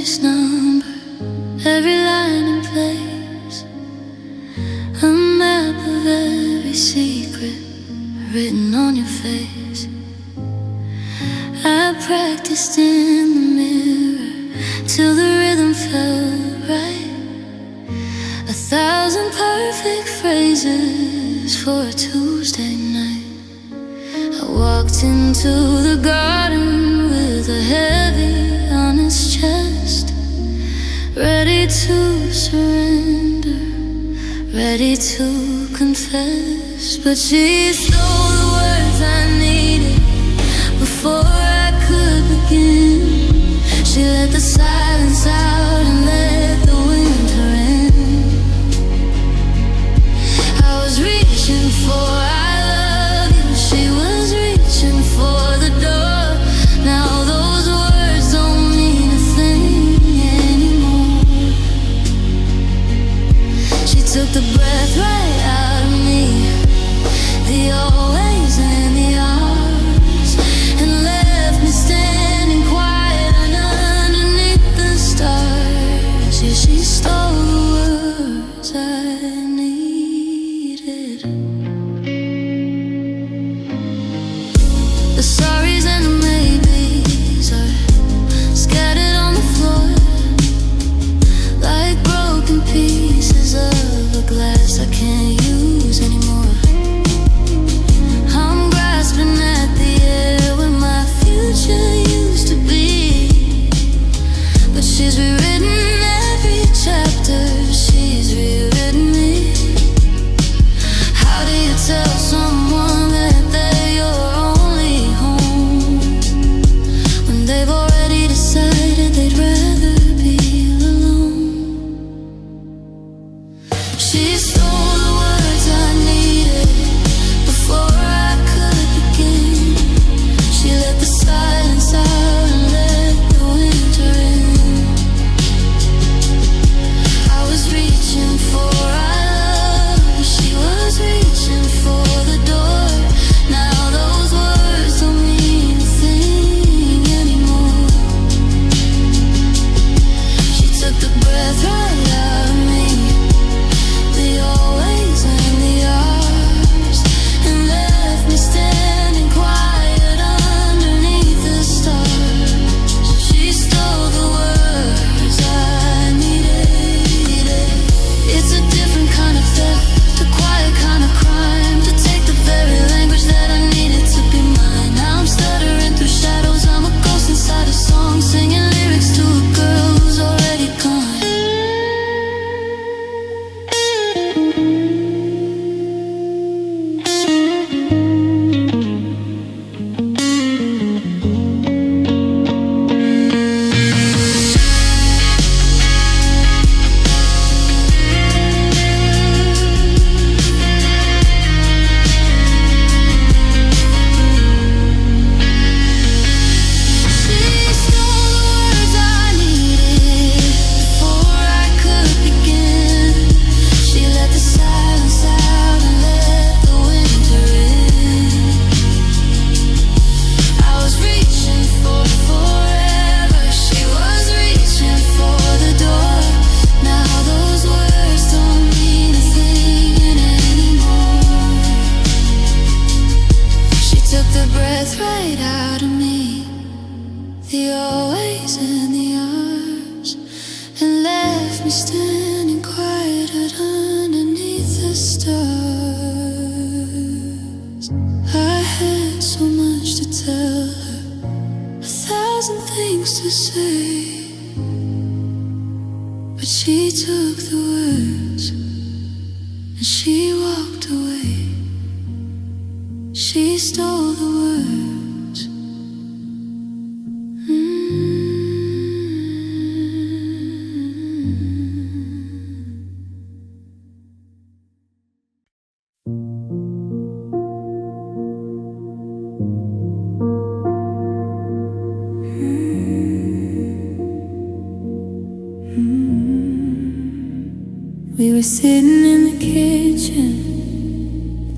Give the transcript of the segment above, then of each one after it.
precious number, every line in place, a map of every secret written on your face. I practiced in the mirror till the rhythm felt right. 1,000 perfect phrases for a Tuesday night. I walked into the garden with a heavy, honest chest, ready to surrender, ready to confess. But she stole the words I needed before I could begin. She let the silence out and let the winter in. I was reaching for I love you, she was reaching for the door. Now those words don't mean a thing anymore. She took the breath right out of me, the always and the ours, and left me standing quiet and underneath the stars. Yeah, she stole the words I needed. The sorries and the maybes are scattered on the floor like broken pieces of a glass I can't use anymore. I'm grasping at the air where my future used to be, but she's rewritten every chapter, she's rewritten me. How do you tell someone that they're your only home when they've already decided they'd rather be alone? She stole the words I needed before I could begin. She let the silence out and let the winter in. I was reaching for I love, she was reaching for the door. Now those words don't mean a thing anymore. She took the breath right out of me, the always and the ours, and left me standing quiet underneath the stars. She stole the words I needed. It's a different kind of theft, a quiet kind of crime, to take the very language that I needed to be mine. Now I'm stuttering through shadows, I'm a ghost inside a song, singing lyrics to a girl who's already gone. She stole the words I needed before I could begin. She let the silence out and let the winter in. I was reaching for forever, she was reaching for the door. Now those words don't mean a thing anymore. She took the breath right out of me, the always and the ours, and left me standing quiet underneath the stars. I had so much to tell her, 1,000 things to say, but she took the words and she walked away. She stole the words. We were sitting in the kitchen,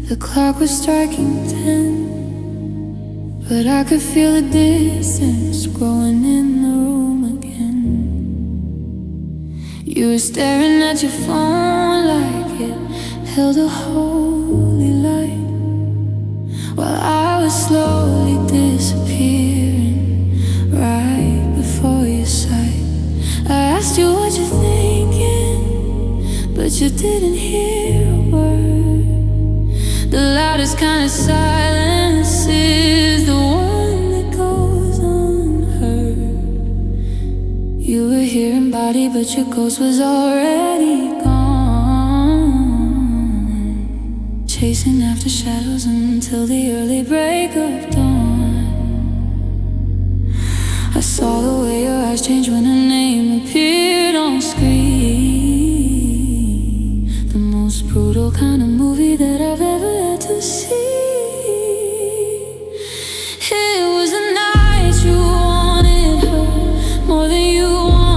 the clock was striking 10, but I could feel the distance growing in the room again. You were staring at your phone like it held a holy light, while I was slowly disappearing right before your sight. I asked you what you're thinking, but you didn't hear a word. The loudest kind of silence is the one that goes unheard. You were here in body, but your ghost was already gone, chasing after shadows until the early break of dawn. I saw the way your eyes changed when a name appeared on screen. The most brutal kind of movie that I've ever had to see. It was the night you wanted her more than you wanted.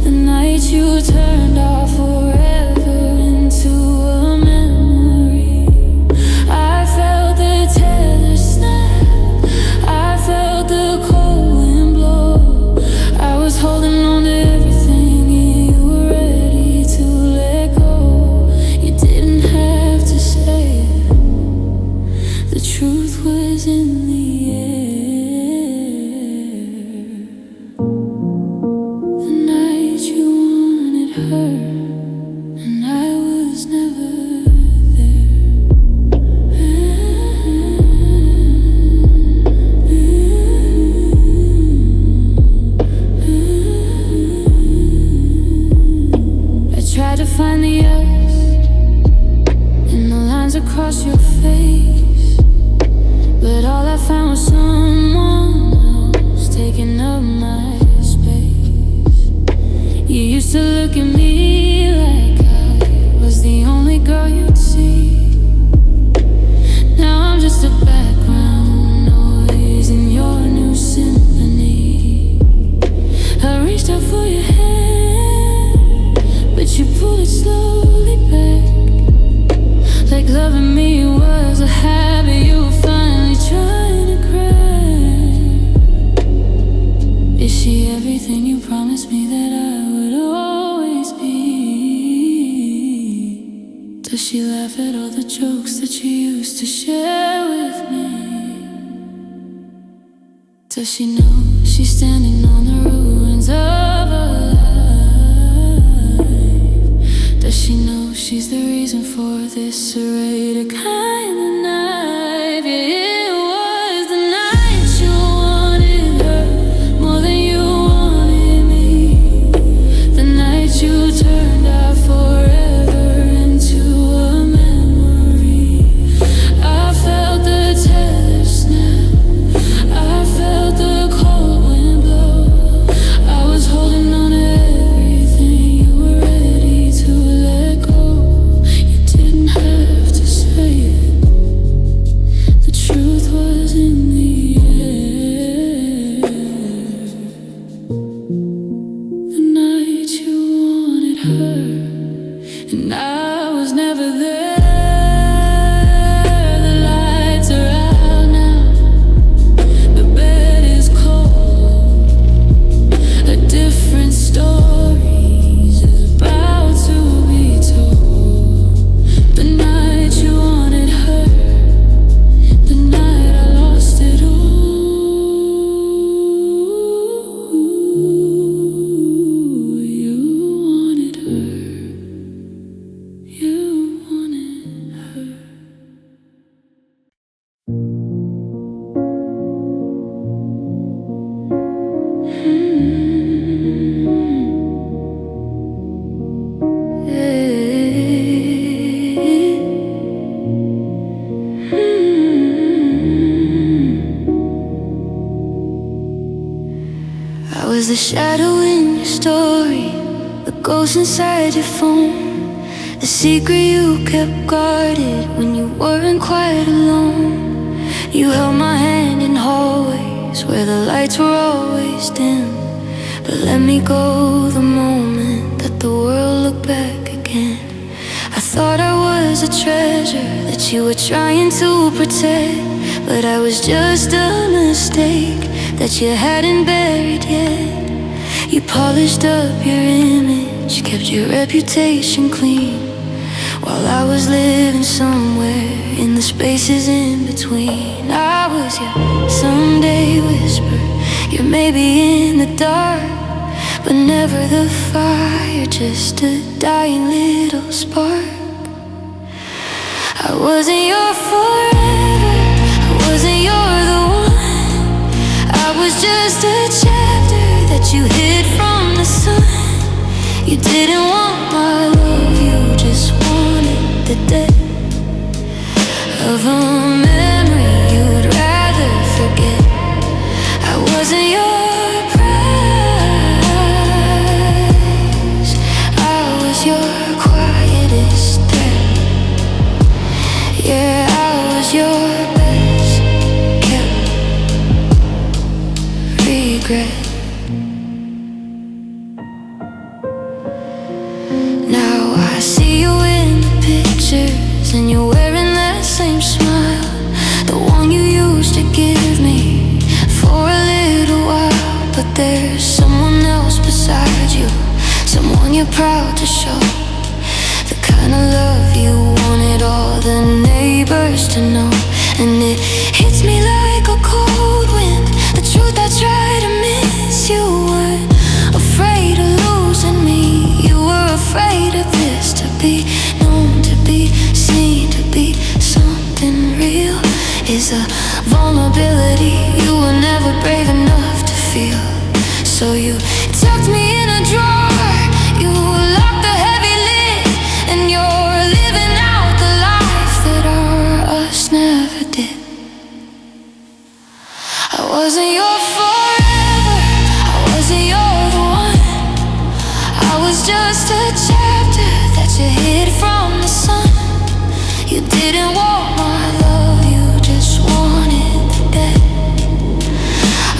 The night you turned off forever into a memory. I felt the tether snap, I felt the cold wind blow. I was holding on to everything and you were ready to let go. You didn't have to say it, the truth was in the air. The night you wanted her, and I was never there. I tried to find the us in the lines across your face, but all I found was someone else taking up my space. You used to look at me like I was the only girl you'd see. Now I'm just a background noise in your new symphony. I reached out for your hand, but you pulled it slowly back, like loving me was a habit you were finally trying to crack. Is she everything you promised me that I would always be? Does she laugh at all the jokes that you used to share with me? Does she know she's standing on the ruins of a life? Does she know she's the reason for this serrated kind of knife? Yeah, it was the night you wanted her more than you wanted me. The night you turned out forever into a memory. I felt the tether snap, I felt the cold wind blow. I was holding on to everything, you were ready to let go. You didn't have to say it, the truth was in the air. The night you wanted her, and I was never there. The lights are out now, the bed is cold. A different story is about to be told. The night you wanted her, the night I lost it all. You wanted her, you wanted her. I was the shadow in your story, the ghost inside your phone, the secret you kept guarded when you weren't quite alone. You held my hand in hallways where the lights were always dim, but let me go the moment that the world looked back again. I thought I was a treasure that you were trying to protect, but I was just a mistake that you hadn't buried yet. You You polished up your image, kept your reputation clean, while I was living somewhere in the spaces in between. I was your someday whisper, your maybe in the dark, but never the fire, just a dying little spark. I wasn't your forever, I wasn't your the one. I was just a chapter that you hid from the sun. You didn't want my love, you just wanted the death of a memory you'd rather forget. I wasn't your prize, I was your quietest threat. Yeah, I was your best kept regret. Now I see you in the pictures, and you're wearing that same smile, the one you used to give me for a little while. But there's someone else beside you, someone you're proud to show, the kind of love you wanted all the neighbors to know. And it hits me like a cold wind, the truth I try to miss. You weren't afraid of losing me, you were afraid of this, to be known, to be seen, to be something real is a vulnerability you were never brave enough to feel. So you tucked me in a drawer, you locked the heavy lid, and you're living out the life that us never did. I wasn't your forever, I wasn't your the one. I was just a chapter that you hid from the sun. You didn't want my love, you just wanted the death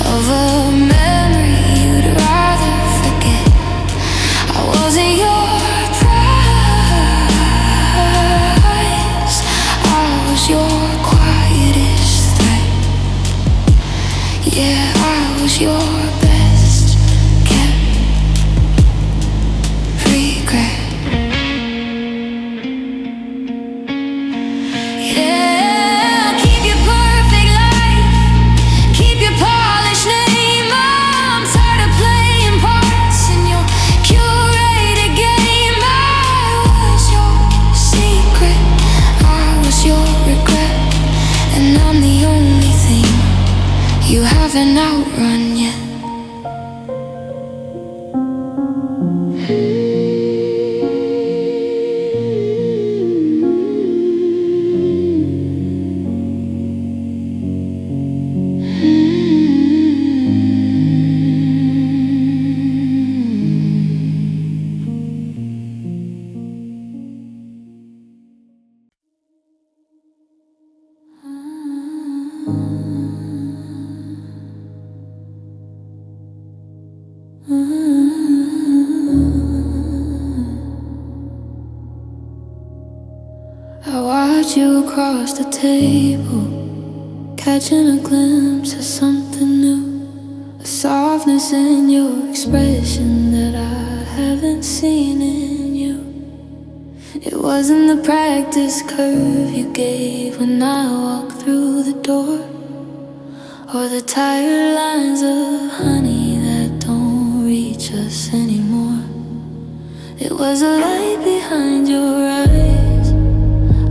of a memory you'd rather forget. I wasn't your prize, I was your quietest threat. Yeah, I was your best kept regret. Yeah, keep your perfect life, keep your polished name. I'm tired of playing parts in your curated game. I was your secret, I was your regret, and I'm the only thing you haven't outrun yet. I watch you across the table, catching a glimpse of something new, a softness in your expression that I haven't seen in you. It wasn't the practice curve you gave when I walked through the door, or the tired lines of honey that don't reach us anymore. It was a light behind your eyes,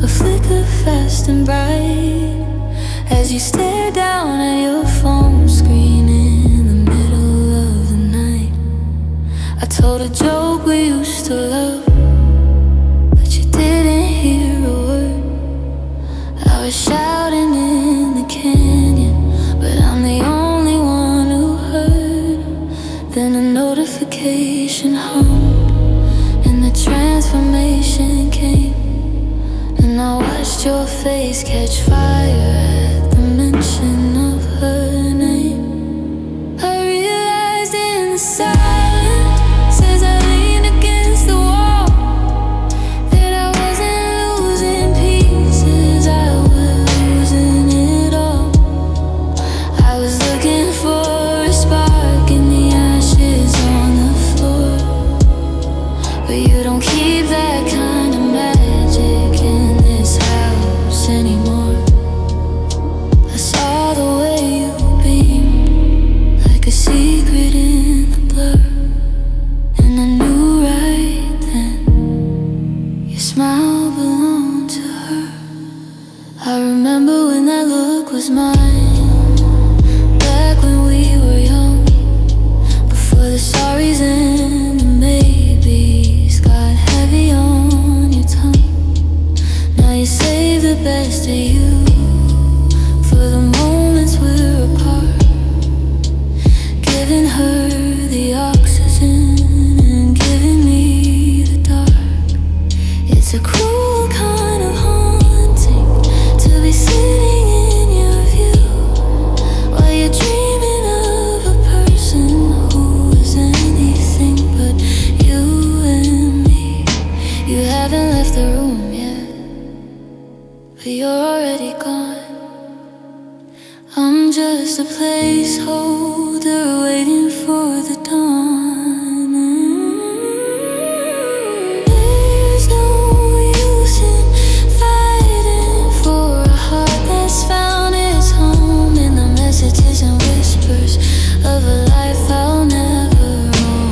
a flicker fast and bright, as you stare down at your phone screen in the middle of the night. I told a joke we used to love, but you didn't hear a word. I was shouting in the canyon, but I'm the only one who heard. Then a notification hummed, and the transformation came, and I watched your face catch fire at the mention of her name. I realized in the silence as I leaned against the wall that I wasn't losing pieces, I was losing it all. I was looking for a spark in the ashes on the best of you for the moments we're apart, giving her the oxygen and giving me the dark. It's a cruel kind of haunting to be sitting in your view while you're dreaming of a person who is anything but you and me. You haven't left the room yet, but you're already gone. I'm just a placeholder waiting for the dawn. There's no use in fighting for a heart that's found its home in the messages and whispers of a life I'll never own.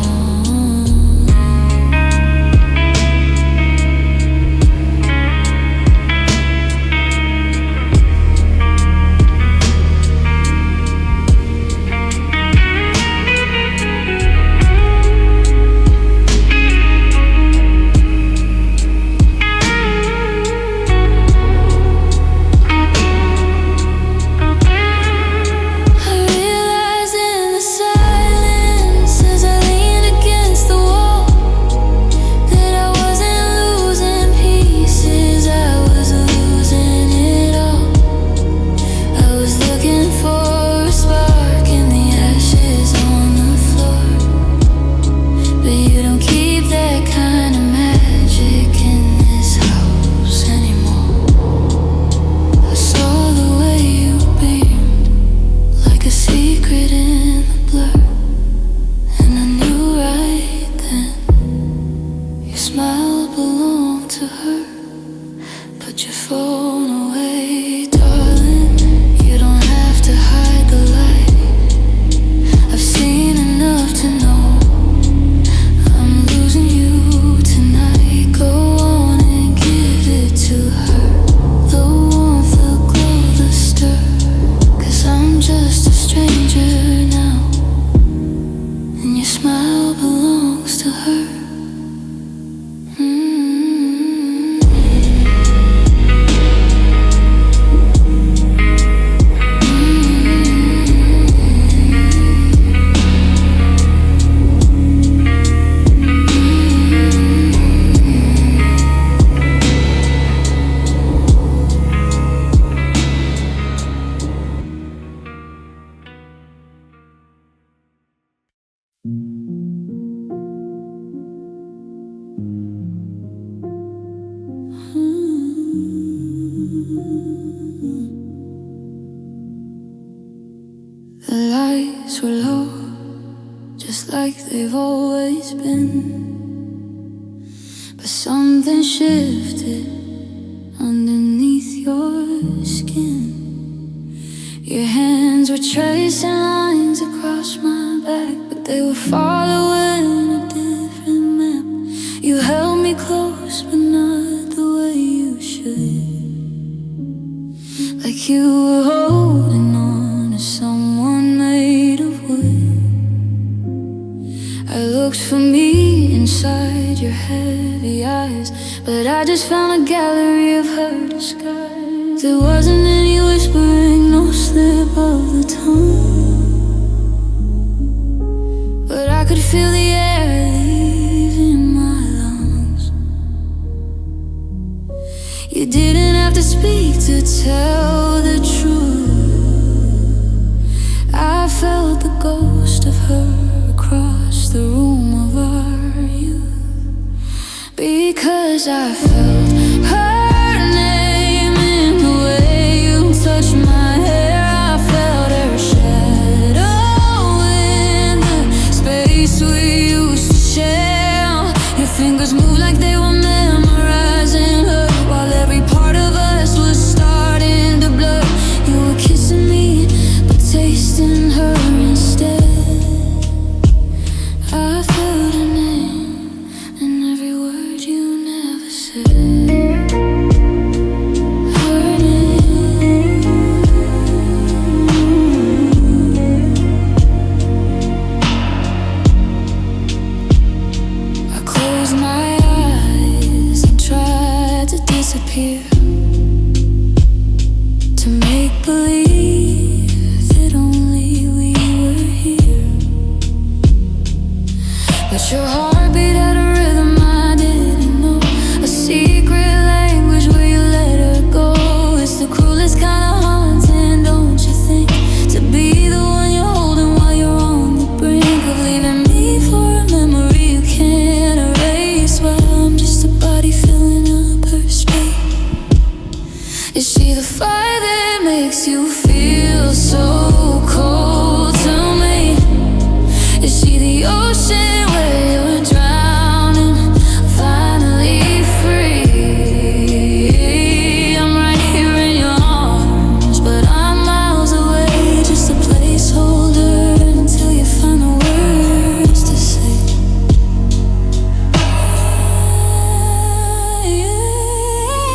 The lights were low, just like they've always been, but something shifted underneath your skin. Your hands were tracing lines across my back, but they were following a different map. You held me close, but not the way you should, like you were holding on to someone made of wood. I looked for me inside your heavy eyes, but I just found a gallery of her disguise. There wasn't any whispering, no slip of the tongue, but I could feel the air leaving my lungs. You didn't have to speak to tell the truth. I felt the ghost of her across the room of our youth, because I felt her name in the way you touched my hair. I felt her shadow in the space we used to share. Your fingers moved like they were memorizing her, while every part of us was starting to blur. You were kissing me, but tasting her instead. I felt her name in every word you never said. Her name. I closed my eyes and tried to disappear, Your heartbeat had a rhythm I didn't know, a secret language where you let her go. It's the cruelest kind of haunting, don't you think? To be the one you're holding while you're on the brink of leaving me for a memory you can't erase. Well, I'm just a body filling up her space. Is she the fire that makes you feel so cold to me? Is she the ocean where you're drowning, finally free? I'm right here in your arms, but I'm miles away, just a placeholder until you find the words to say.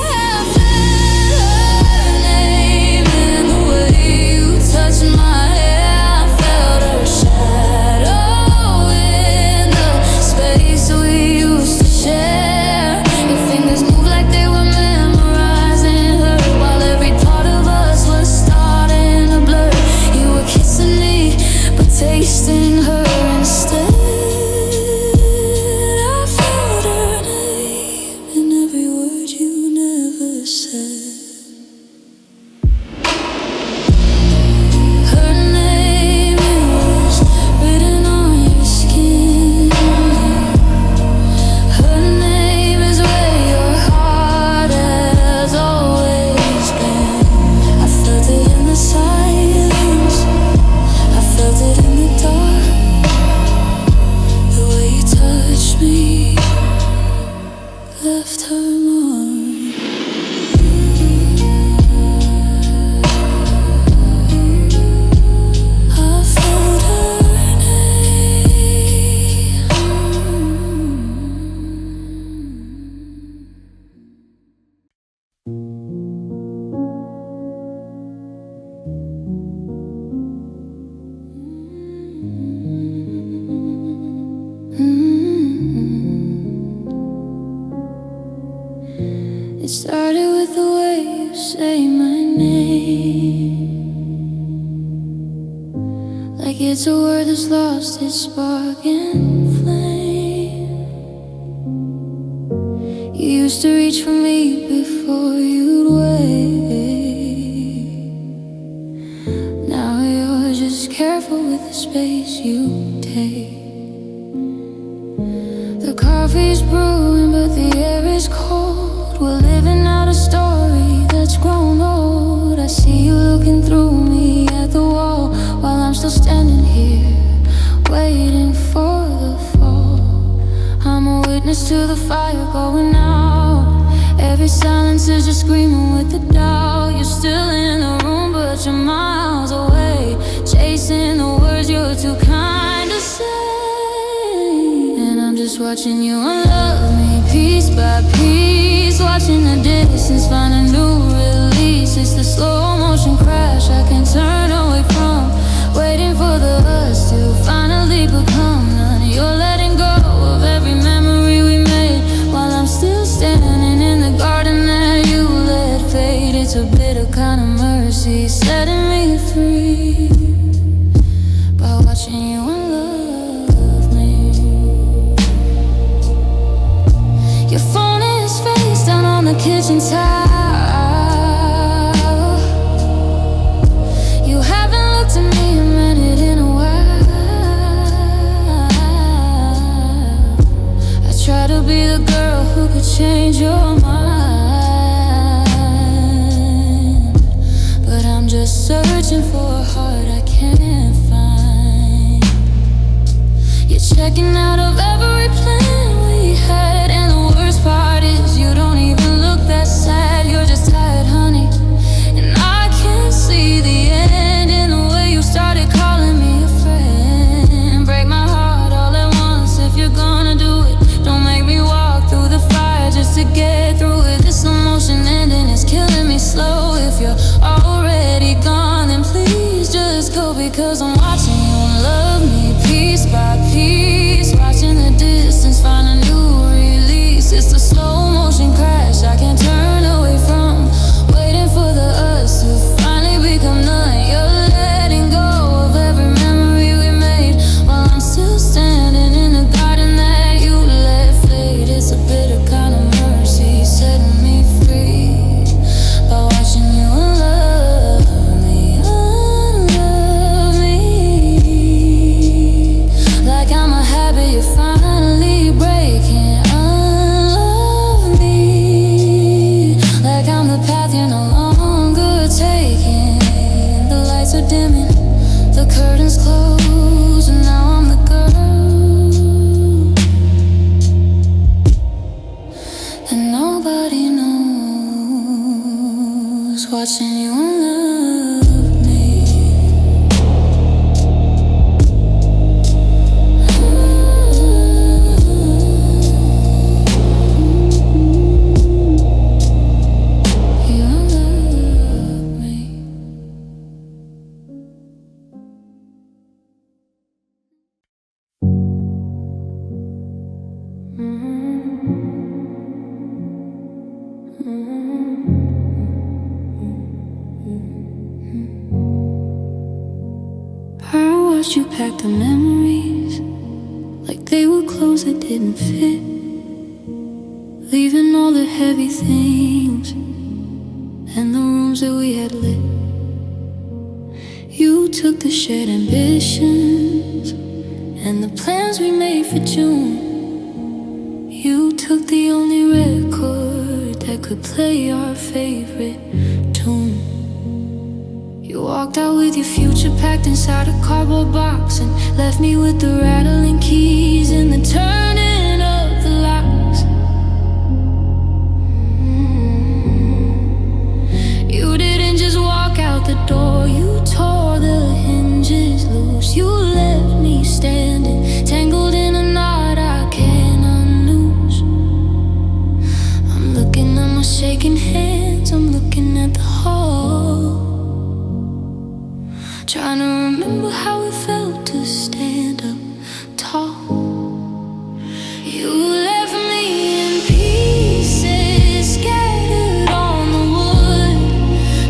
I felt her name in the way you touched my hair. I felt her shadow in the space we used to share. Your fingers moved like they were memorizing her, while every part of us was starting to blur. You were kissing me, but tasting her instead. I felt her name in every word you never said. Her name, it was written on your skin. Her name is where your heart has always been. I felt it in the silence, I felt it in the dark. The way you touched me left her mark. I felt her name. It started with the way you say my name, like it's a word that's lost its spark and flame. You used to reach for me before you'd wait. Now you're just careful with the space you take. The coffee's brewing, but the air is cold. We're living out a story that's grown old. I see you looking through me at the wall, while I'm still standing here, waiting for the fall. I'm a witness to the fire going out. Every silence is just screaming with the doubt. You're still in the room, but you're miles away, chasing the words you're too kind to say. And I'm just watching you unlove me, piece by piece, watching the distance find a new release. It's the slow motion crash I can't turn away from, waiting for the us to finally become none. You're letting go of every memory we made, while I'm still standing in the garden that you let fade. It's a bitter kind of mercy setting me free by watching you unlove me. Your phone is face down on the kitchen towel. You haven't looked at me a minute in a while. I try to be the girl who could change your mind, but I'm just searching for a heart I can't find. You're checking out of every plan we had, and the worst part is you don't even look that sad. You're just tired, honey, and I can't see the end in the way you started calling me a friend. Break my heart all at once if you're gonna do it. Don't make me walk through the fire just to get through it. This emotion ending is killing me slow. If you're already gone, then please just go, because I'm watching you unlove me, piece by piece, watching the watched you pack the memories like they were clothes that didn't fit, leaving all the heavy things and the rooms that we had lit. You took the shared ambitions and the plans we made for June. You took the only record that could play our favorite tune. You walked out with your future packed inside a cardboard box and left me with the rattling keys and the turning of the locks. You didn't just walk out the door, you tore the hinges loose. You left me standing, tangled in a knot I can't unloose. I'm looking at my shaking hands, I'm looking at the hall, trying to remember how it felt to stand up tall. You left me in pieces, scattered on the wood,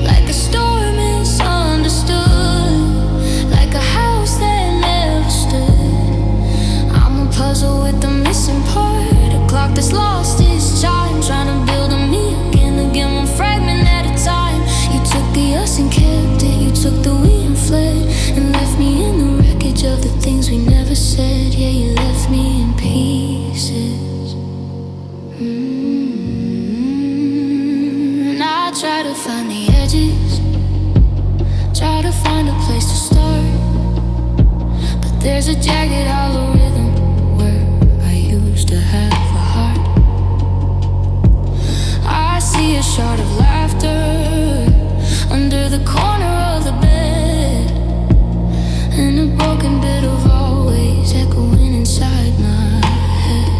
like a storm misunderstood, like a house that never stood. I'm a puzzle with the missing part, a clock that's lost its chime, trying to build on me again, one fragment at a time. You took the us and kept it, you took the we and fled, and left me in the wreckage of the things we never said. Yeah, you left me in pieces. And I try to find the edges, try to find a place to start, but there's a jagged hollow rhythm where I used to have a heart. I see a shard of laughter under the corner of the bed, and a broken bit of always echoing inside my head.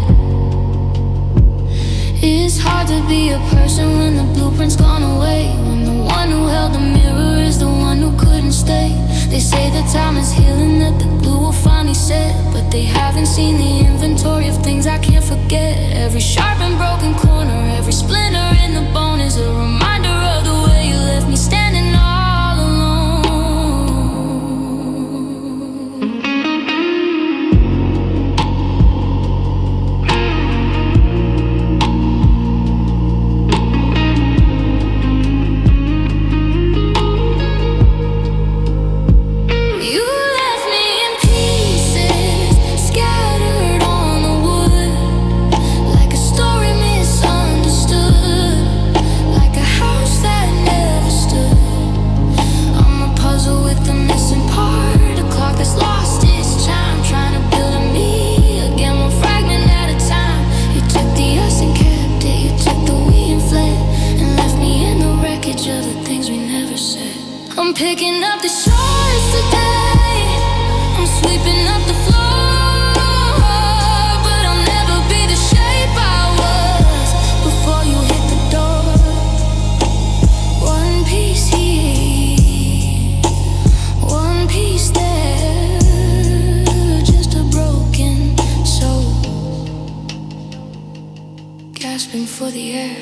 It's hard to be a person when the blueprint's gone away, when the one who held the mirror is the one who couldn't stay. They say that time is healing, that the glue will finally set, but they haven't seen the inventory of things I can't forget. Every sharp and broken corner, every splinter in the bone is a reminder of the way you left me standing all alone. You left me in pieces, scattered on the wood, like a story misunderstood, like a house that never stood. I'm a puzzle with the missing part, a clock that's lost its chime, trying to build a me again, one fragment at a time. You took the us and kept it, you took the we and fled, and left me in the wreckage of the things we never said. I'm picking up the shards today, I'm sweeping up the floor, but I'll never be the shape I was before you hit the door. One piece here, one piece there, just a broken soul, gasping for the air.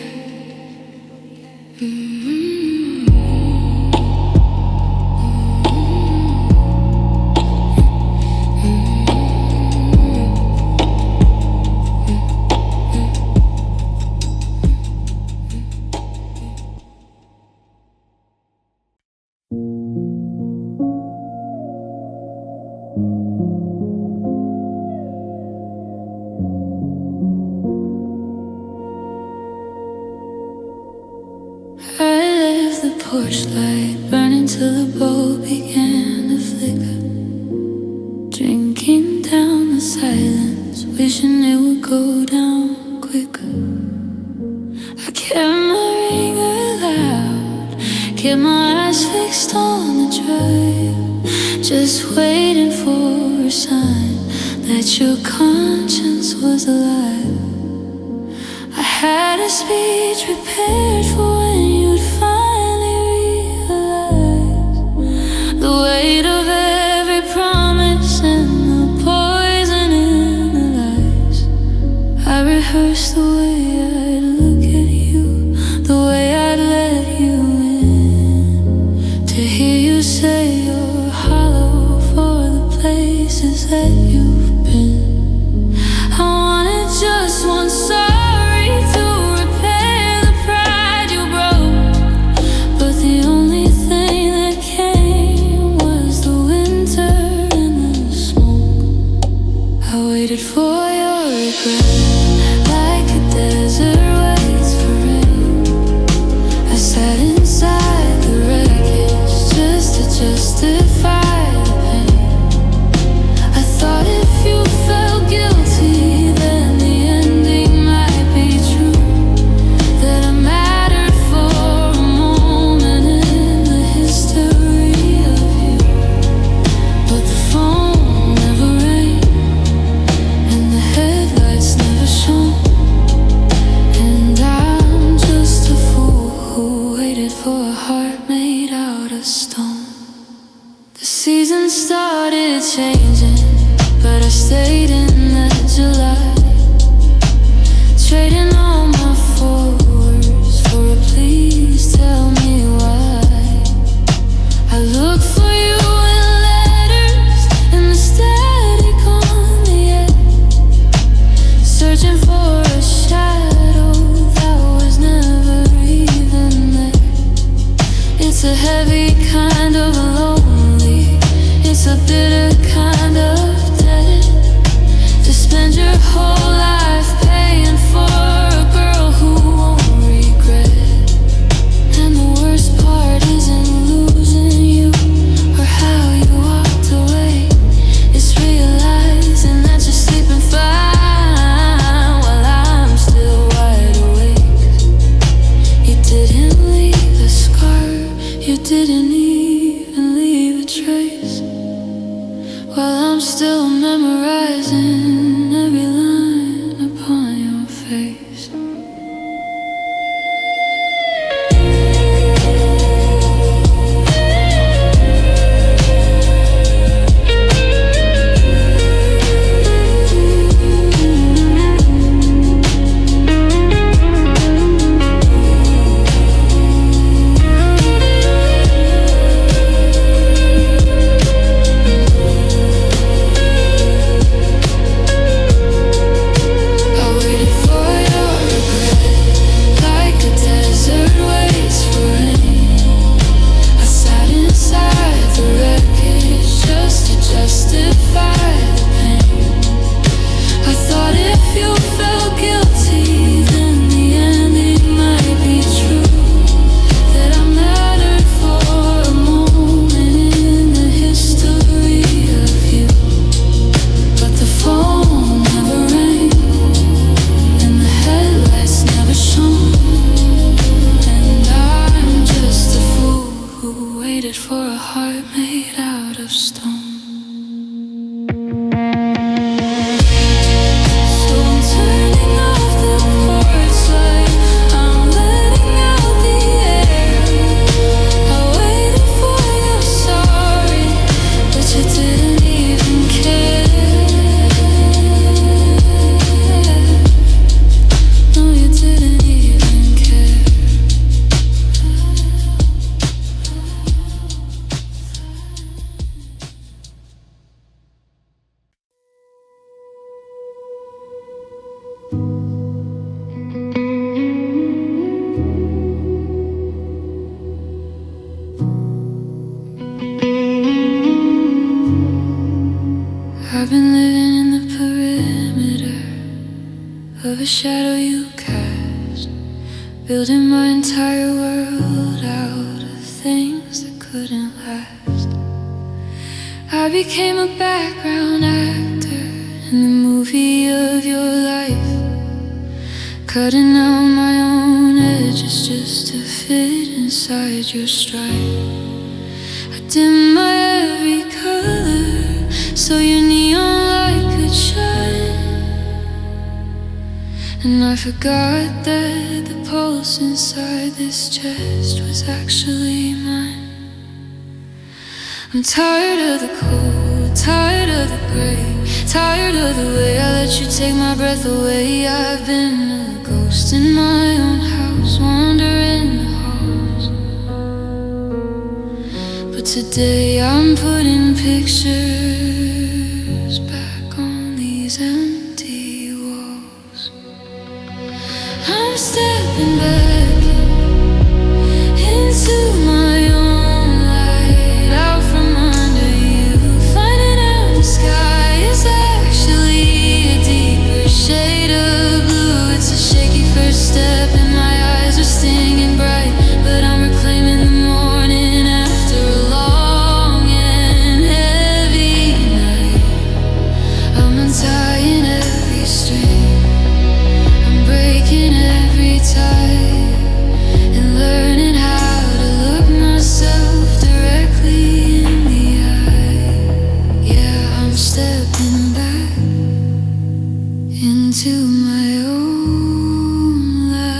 Porch light burning till the bowl began to flicker, drinking down the silence, wishing it would go down quicker. I kept my ring loud, kept my eyes fixed on the drive, just waiting for a sign that your conscience was alive. I had a speech prepared for when you'd finally realize the weight of every promise and the poison in the lies. I rehearsed the way I'd look at you, the way I'd let you in, to hear you say you're hollow for the place waited for your regret, like a desert waits for rain. I sat inside the wreckage just to justify the pain. I thought if you felt guilty, then the ending might be true, that I mattered for a moment in the history of you. But the phone never rang, and the headlights never shone, and I'm just a fool who waited for a heart made out of stone. The seasons started changing, but I stayed in that July, trading all my forwards for a please tell me why. I look for you in letters and the static on the edge, searching for a shadow that was never even there. It's a heavy kind of lonely, it's a bitter kind of debt, to spend your whole life paying for a girl who won't regret. And the worst part isn't losing you or how you walked away, it's realizing that you're sleeping fine while I'm still wide awake. You didn't leave a scar, you didn't even leave a trace, while I'm still memorizing every line upon your face. I waited for your regret, like a desert waits for rain. I sat inside the wreckage just to justify the pain. I thought if you felt guilty, then the ending might be true, that I mattered for a moment in the history of you. But the phone never rang, and the headlights never shone, and I'm just a fool who waited for a heart made out of stone. So I'm turning off the porch light, I'm letting out the air. I waited for your sorry, but you didn't even care. No, you didn't even care. I've been living in the perimeter of a shadow you cast, building my entire world out of things that couldn't last. I became a background actor in the movie of your life, cutting out my own edges just to fit inside your stripe. I dimmed my every color so your neon light could shine, and I forgot that the pulse inside this chest was actually mine. I'm tired of the cold, tired of the gray, tired of the way I let you take my breath away. I've been a ghost in my own house, wandering the halls, but today I'm putting pictures back on these empty walls. I'm stepping back into my own light, out from under you, finding out the sky is actually into my own life.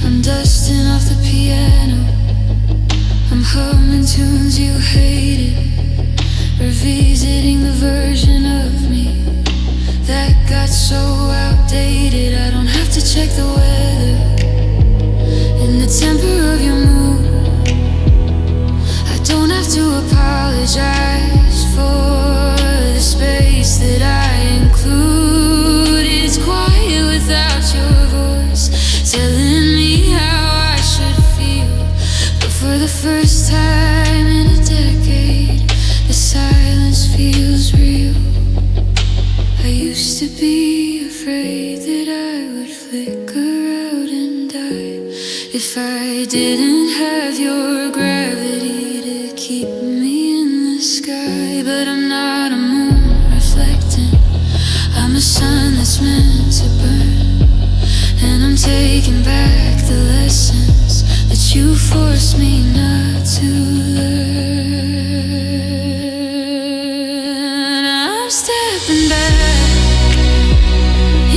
I'm dusting off the piano, I'm humming tunes you hated, revisiting the version of me that got so outdated. I don't have to check the weather and the temper of your mood. I don't have to apologize for the space that I include. It's quiet without your voice telling me how I should feel. But for the first time in a decade, the silence feels real. I used to be afraid that I would flicker out and die if I didn't have your gravity to keep me in the sky. But I'm not a moon reflecting, I'm a sun that's meant to burn. And I'm taking back the lessons that you forced me not to learn. I'm stepping back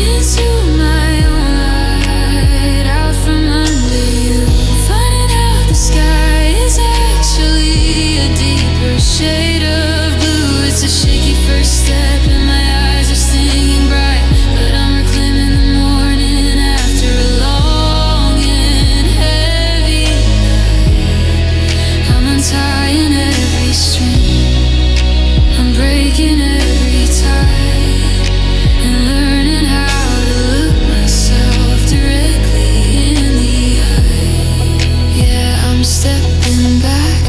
into my own light, out from under you, finding out the sky is actually a deeper shade of blue. It's a shaky first step and my eyes are stinging bright, but I'm reclaiming the morning after a long and heavy night. I'm untying every string, I'm breaking every tie, and learning how to look myself directly in the eye. Yeah, I'm stepping back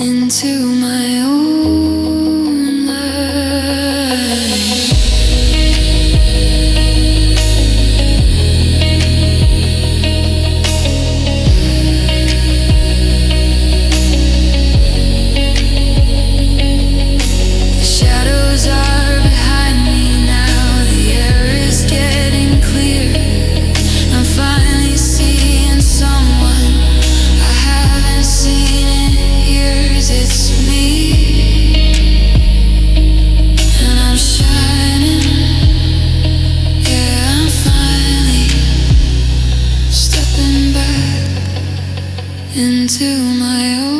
into my own life. The shadows are behind me now, the air is getting clear. I'm finally seeing someone I haven't seen in years. It's me, and I'm shining. Yeah, I'm finally stepping back into my own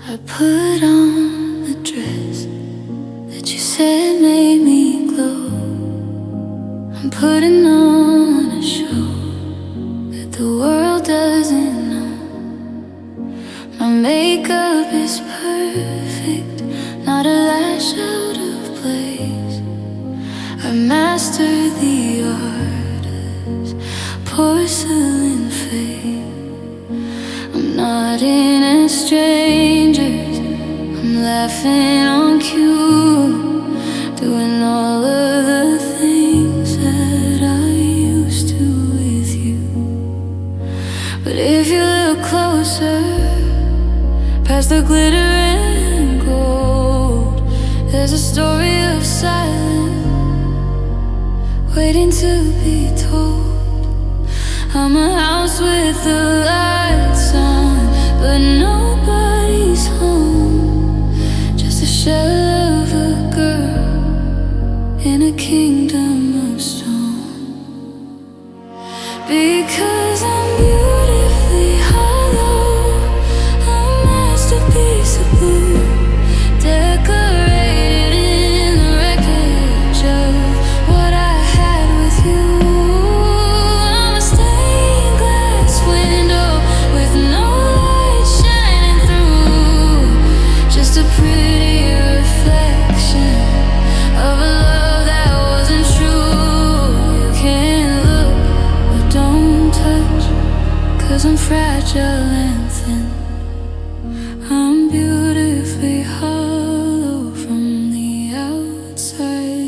I put on the dress that you said made me glow. I'm putting on a show that the world doesn't know. My makeup is perfect, not a lash out of place. I mastered the art of porcelain face. I'm nodding at strangers, I'm laughing on cue, doing all of the things that I used to with you. But if you look closer, past the glitter and gold, there's a story of silence waiting to be told. I'm a house with the lights on, but nobody's home. Just a shell of a girl in a kingdom of stone. Because I'm beautifully hollow, a masterpiece of blue, decorated in the wreckage of what I had with you. I'm a stained glass window with no light shining through, just a pretty reflection of a love that wasn't true. You can't look, but don't touch, 'cause I'm fragile and thin. I'm beautifully hollow from the outside.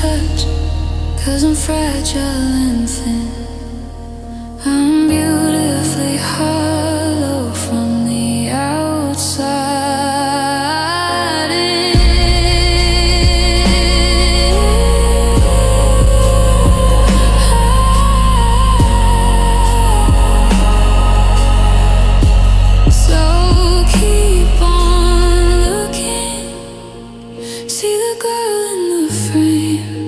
touch, 'cause I'm fragile and thin. I'm beautifully hollow from the outside in. So keep on looking, see the girl in the frame.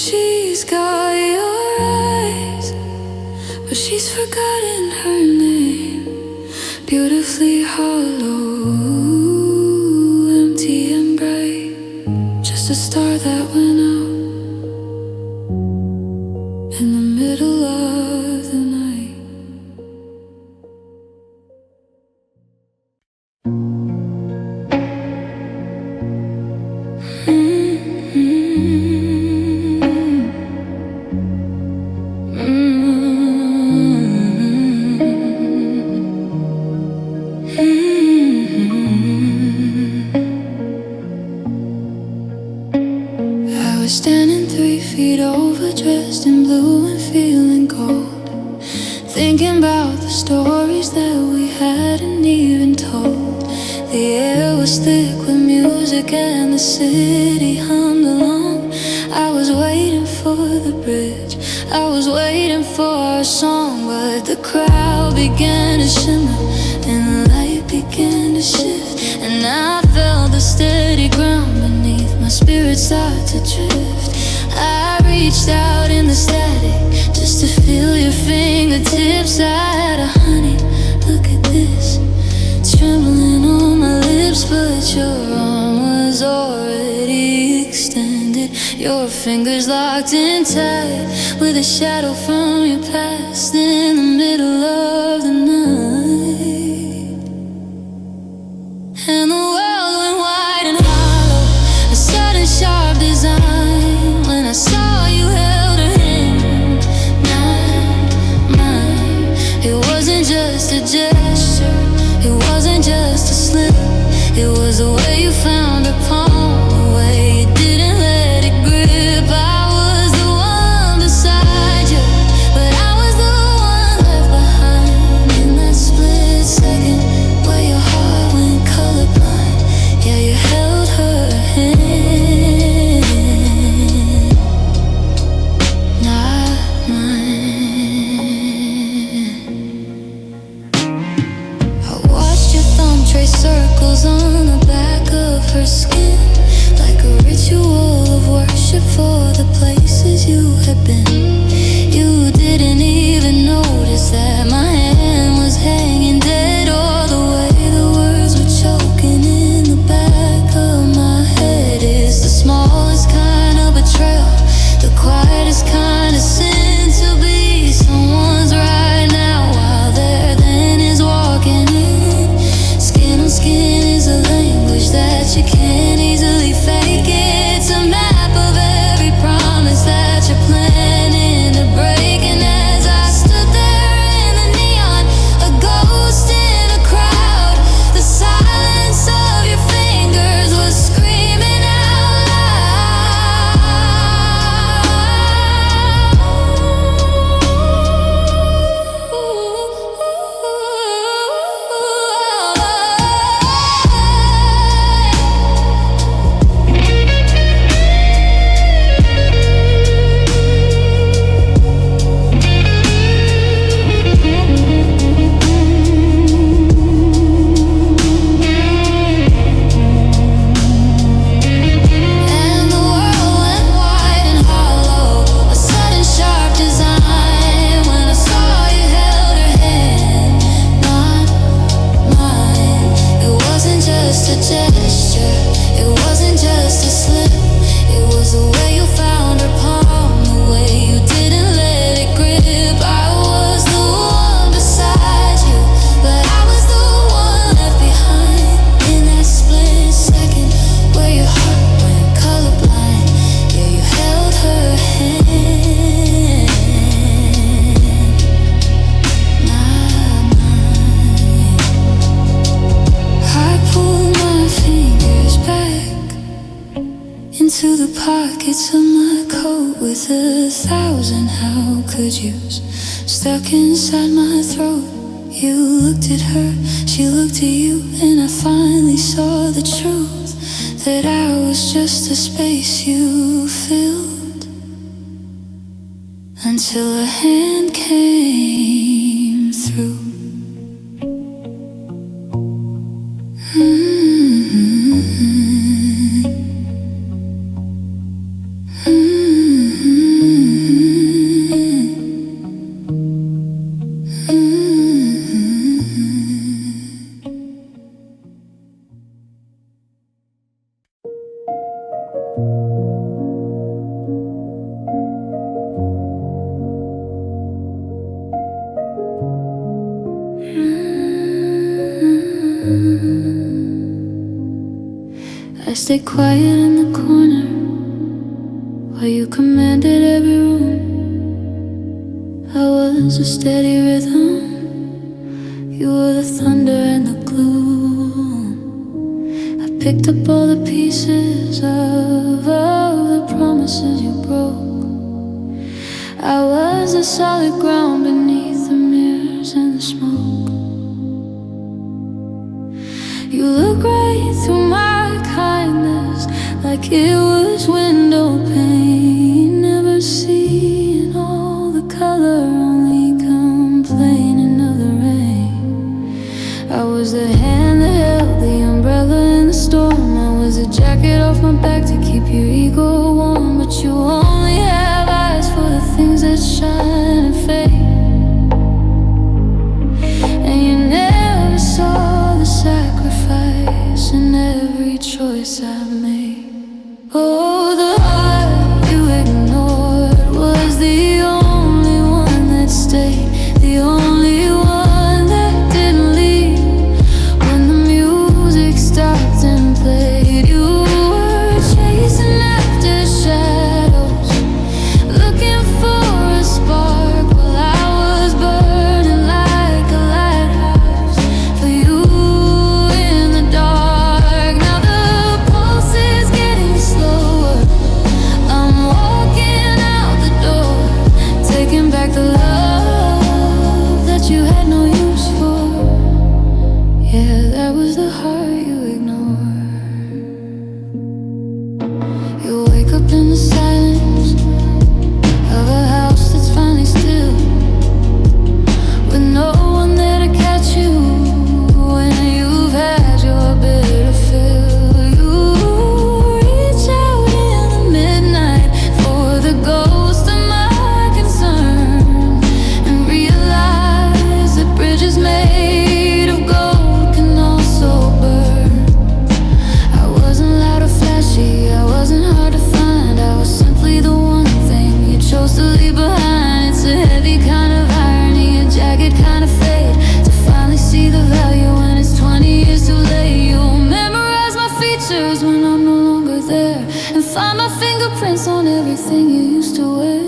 She's got your eyes, but she's forgotten her name. Beautifully hollow, empty and bright, just a star that went out in the middle of the night. I was standing 3 feet overdressed in blue and feeling cold, thinking about the stories that we hadn't even told. The air was thick with music and the city hummed along. I was waiting for the bridge, I was waiting for our song, but the crowd began to shimmer and the light began to shift, and I felt the steady ground beneath my spirit start to drift. I reached out in the static just to feel your fingertips. I had a honey, look at this, trembling on my lips, but your arm was already extended. Your fingers locked in tight with a shadow from your past in the middle of the night. And the world went wide and hollow, a sudden sharp design. When I saw you held her hand, mine. It wasn't just a gesture, it wasn't just a slip, it was the way you found her palm, the way you didn't let it grip. I was the one beside you, but I was the one left behind in that split second where your heart went colorblind. Yeah, you held her hand. pockets of my coat with 1,000 how could yous stuck inside my throat. You looked at her, she looked at you, and I finally saw the truth, that I was just a space you filled, until a hand came through. I stayed quiet in the corner while you commanded every room. I was a steady rhythm, you were the thunder and the gloom. I picked up all the pieces of all the promises you broke. I was the solid ground beneath the mirrors and the smoke. You look right through my kindness like it was window pane, never seeing all the color, only complaining of the rain. I was the hand that held the umbrella in the storm. I was a jacket off my back to keep your ego warm, but you only have eyes for the things that shine and fade, and you never saw the sacrifice in every choice I made. Oh, the heart you ignored was the only one that stayed, the only one that didn't leave when the music stopped and played. You were chasing after shadows, looking for a spark, while I was burning like a lighthouse for you in the dark. Now the pulse is getting slower, I'm walking out the door, taking back the love that you had no use for. Yeah, that was the heart you ignored. You wake up in the silence of a house that's finally still, with no one there to catch you when you've had your bitter fill. You reach out in the midnight for the ghost of my concern, and realize that bridges made of gold can also burn. I wasn't loud or flashy, I wasn't hard to find, I was simply the one thing you chose to leave behind. It's a heavy kind of irony, a jagged kind of fate, to finally see the value when it's 20 years too late. You'll memorize my features when I'm no longer there, and find my fingerprints on everything you used to wear.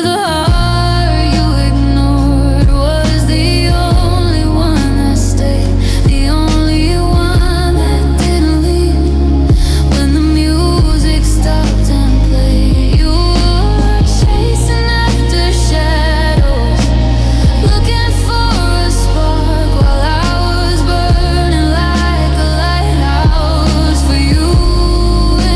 The heart you ignored was the only one that stayed, the only one that didn't leave when the music stopped and played. You were chasing after shadows, looking for a spark, while I was burning like a lighthouse for you in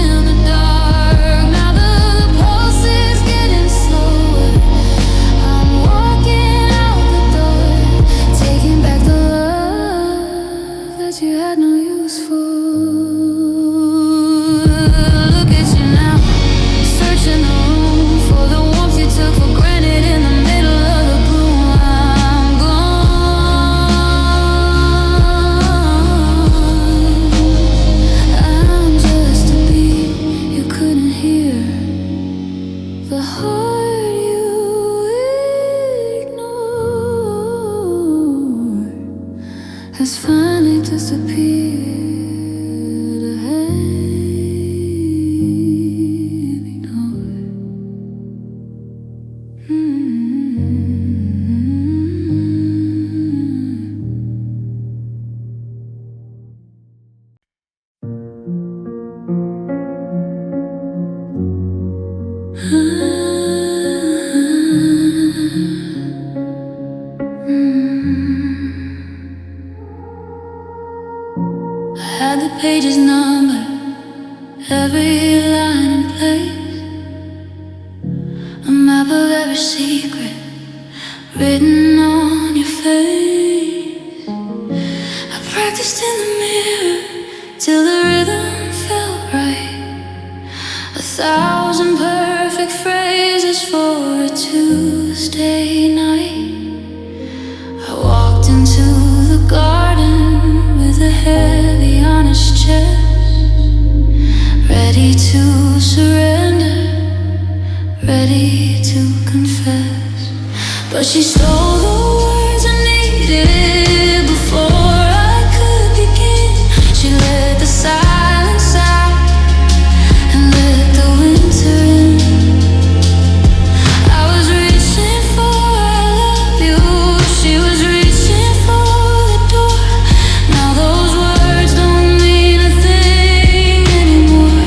every line in place, a map of every secret written on your face. I practiced in the mirror till the rhythm felt right, 1,000 perfect phrases for a Tuesday night. I walked into the garden with a heavy, honest chest, ready to surrender, ready to confess. But she stole the words I needed before I could begin. She let the silence out and let the winter in. I was reaching for I love you, she was reaching for the door. Now those words don't mean a thing anymore.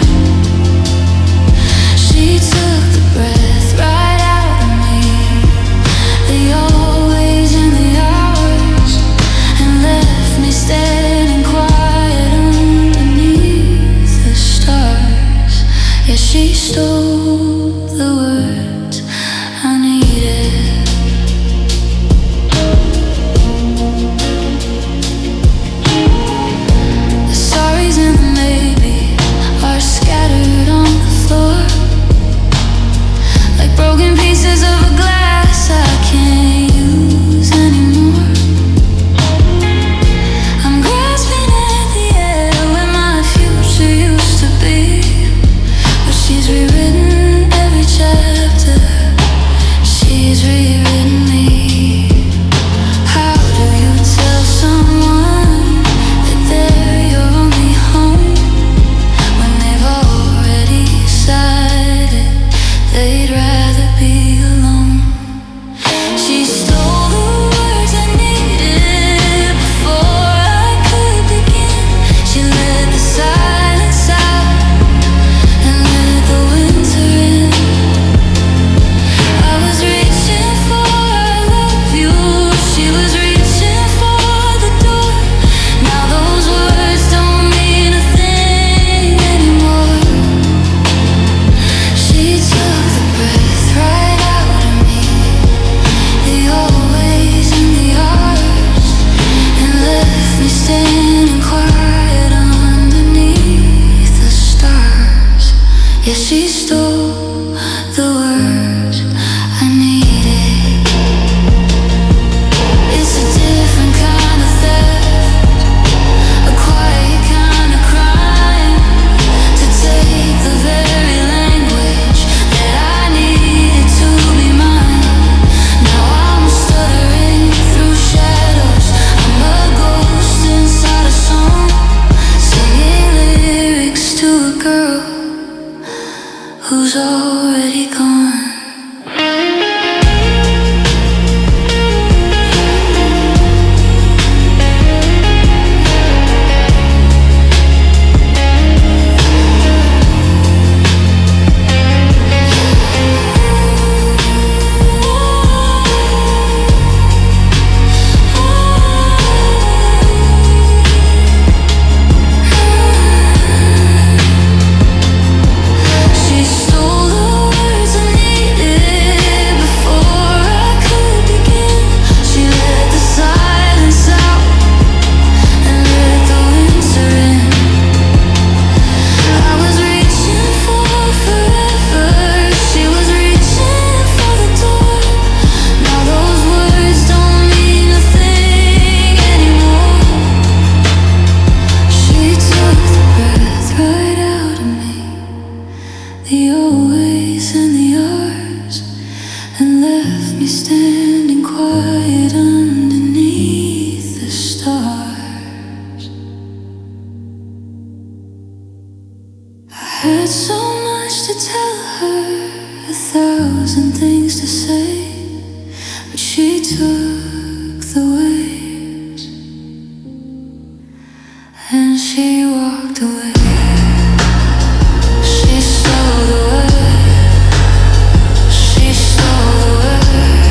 She took the breath right out of me, the always and the hours, and left me standing quiet underneath the stars. Yeah, she stole the words I needed. The sorries and the maybe are scattered on the floor, like broken pieces of a glass I can't use anymore. I'm grasping at the air where my future used to be, but she's rewritten every chapter, she's rewritten me. How do you tell someone that they're your only home when they've already decided they'd rather be alone? She stole the words I needed before I could begin. She let the silence out and let the winter in. I was reaching for I love you, she was reaching for the door. Now those words don't mean a thing anymore. She took the breath right out of me, the always and the hours, and left me standing quiet underneath the stars. Yeah, she stole the words I needed. It's a different kind of theft, a quiet kind of crime, to take the very language that I needed to be mine. Now I'm stuttering through shadows, I'm a ghost inside a song, singing lyrics to a girl who's already gone. She stole the words I needed before I could begin. She let the silence out and let the winter in. I was reaching for forever, she was reaching for the door. Now those words don't mean a thing anymore. She took the breath right out of me, the always and the hours, and left me standing quiet underneath the stars. I had so much to tell her, 1,000 things to say, but she took the waves and she walked away. She stole the words, she stole the words.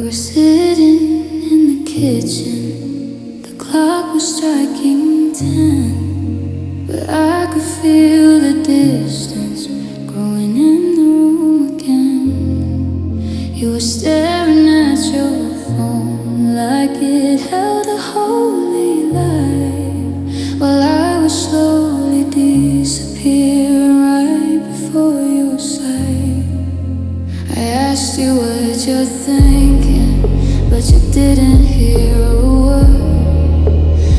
were sitting in the kitchen. The clock was striking 10, but I could feel the distance growing in the room again. You were staring at your phone like it held a holy light, while I was slowly disappearing right before your sight. I asked you what you're thinking, but you didn't hear a word.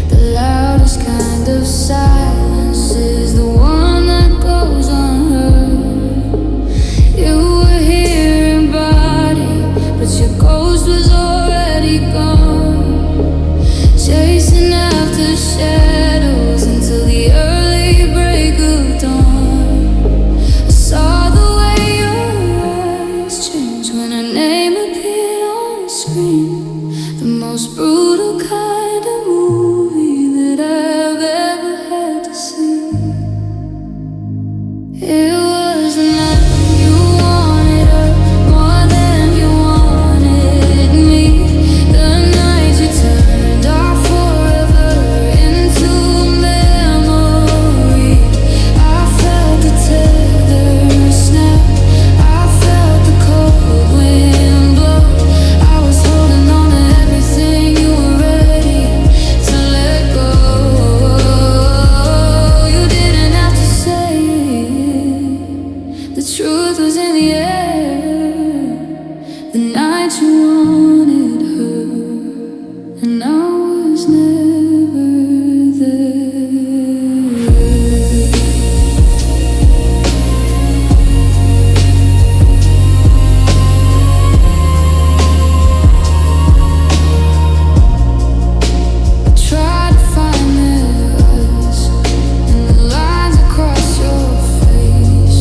The loudest kind of silence is the one that goes unheard. You were here in body, but your ghost was already gone, chasing after shadows until the early break of dawn. I saw the way your eyes changed when her name appeared on the screen. The most brutal kind of movie that I've ever had to see. It was the night you wanted her more than you wanted me. The night you turned our forever into a memory. I felt the tether snap, I felt the cold wind blow. I was holding on to everything, you were ready to let go. You didn't have to say it, the truth was in the air. The night you wanted her, and I was never there. Try to find us in the lines across your face,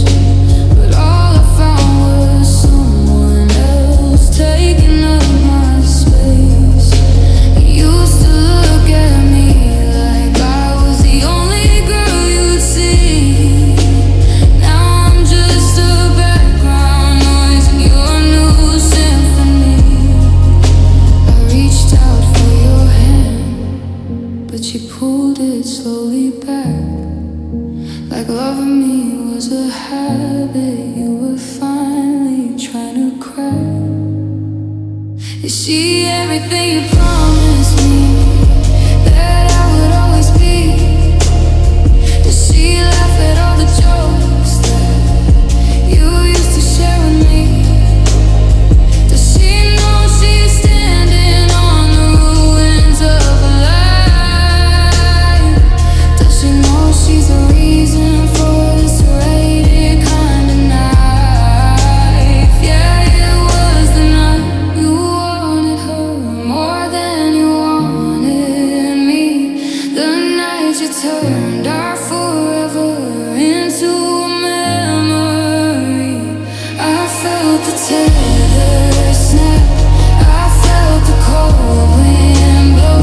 but all I found was someone else taking up my space. You used to look at me like I was the only girl you'd see. Now I'm just a background noise in your new symphony. I reached out for your hand, but you pulled it slowly back, like loving me was a habit you were finally trying to crack. Is she everything you promised me that I would always be? Does she laugh at all the jokes that you used to share with me? Does she know she's standing on the ruins of a life? Does she know she's the reason for this rated kind of knife? Yeah, it was the night you wanted her more than you wanted me. The night you turned our forever into a memory. I felt the tether snap, I felt the cold wind blow.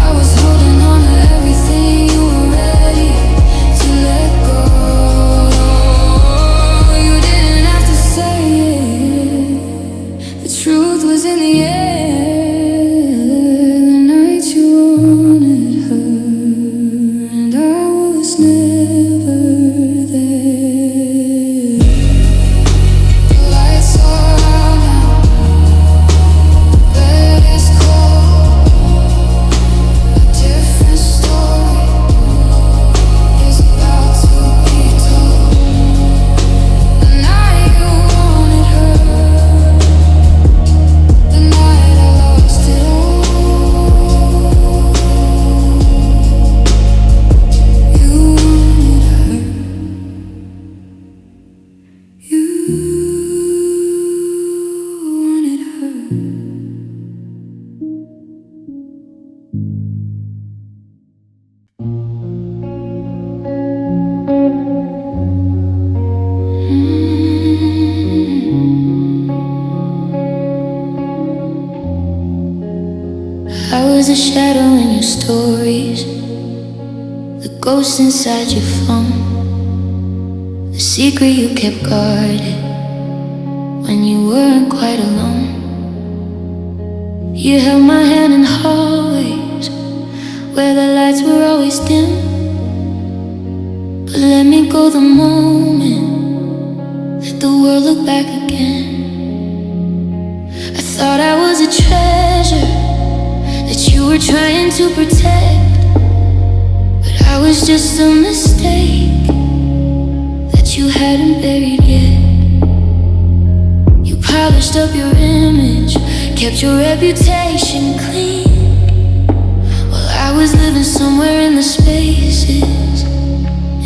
I was holding on to everything, you were ready to let go. You didn't have to say it, the truth was in the air. The night you wanted her, and I was never there. The lights are out now, bed is cold. A different story is about to be told. The night you wanted her, the night I lost it all. You wanted her, you wanted her. I was a shadow in your stories, the ghost inside your phone, the secret you kept guarded when you weren't quite alone. You held my hand in hallways where the lights were always dim. But let me go the moment that the world looked back again. I thought I was a treasure that you were trying to protect, but I was just a mistake that you hadn't buried yet. You polished up your image, kept your reputation clean, while I was living somewhere in the spaces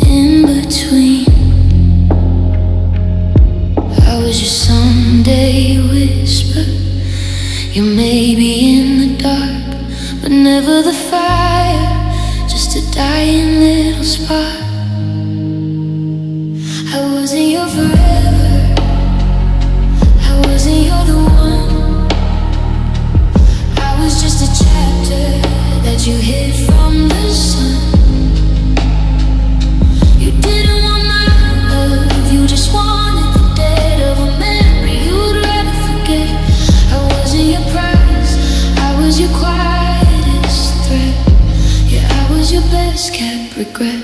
in between. I was your someday whisper. You may be in the dark, but never the fire, just a dying little spark. I wasn't your forever, I wasn't your the one. I was just a chapter that you hid from the sun. You didn't want my love, you just wanted the dead of a memory you'd rather forget. I wasn't your prize, I was your quietest threat. Yeah, I was your best kept regret.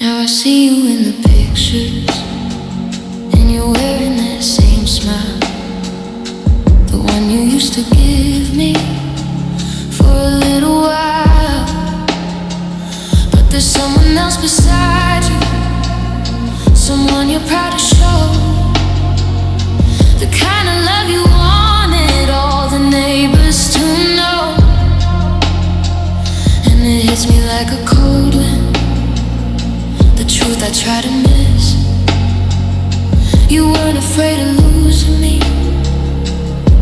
Now I see you in the pictures, and you're wearing that same smile, the one you used to give me for a little while. But there's someone else beside you, someone you're proud to show, the kind of love you wanted all the neighbors to know. And it hits me like a cold wind, the truth I try to miss. You weren't afraid of losing me,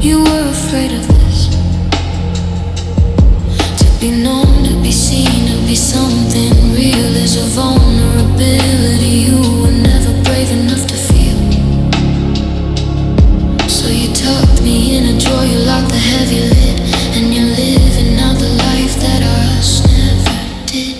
you were afraid of this. To be known, to be seen, to be something real is a vulnerability you were never brave enough to feel. So you tucked me in a drawer, you locked the heavy lid, and you're living out the life that us never did.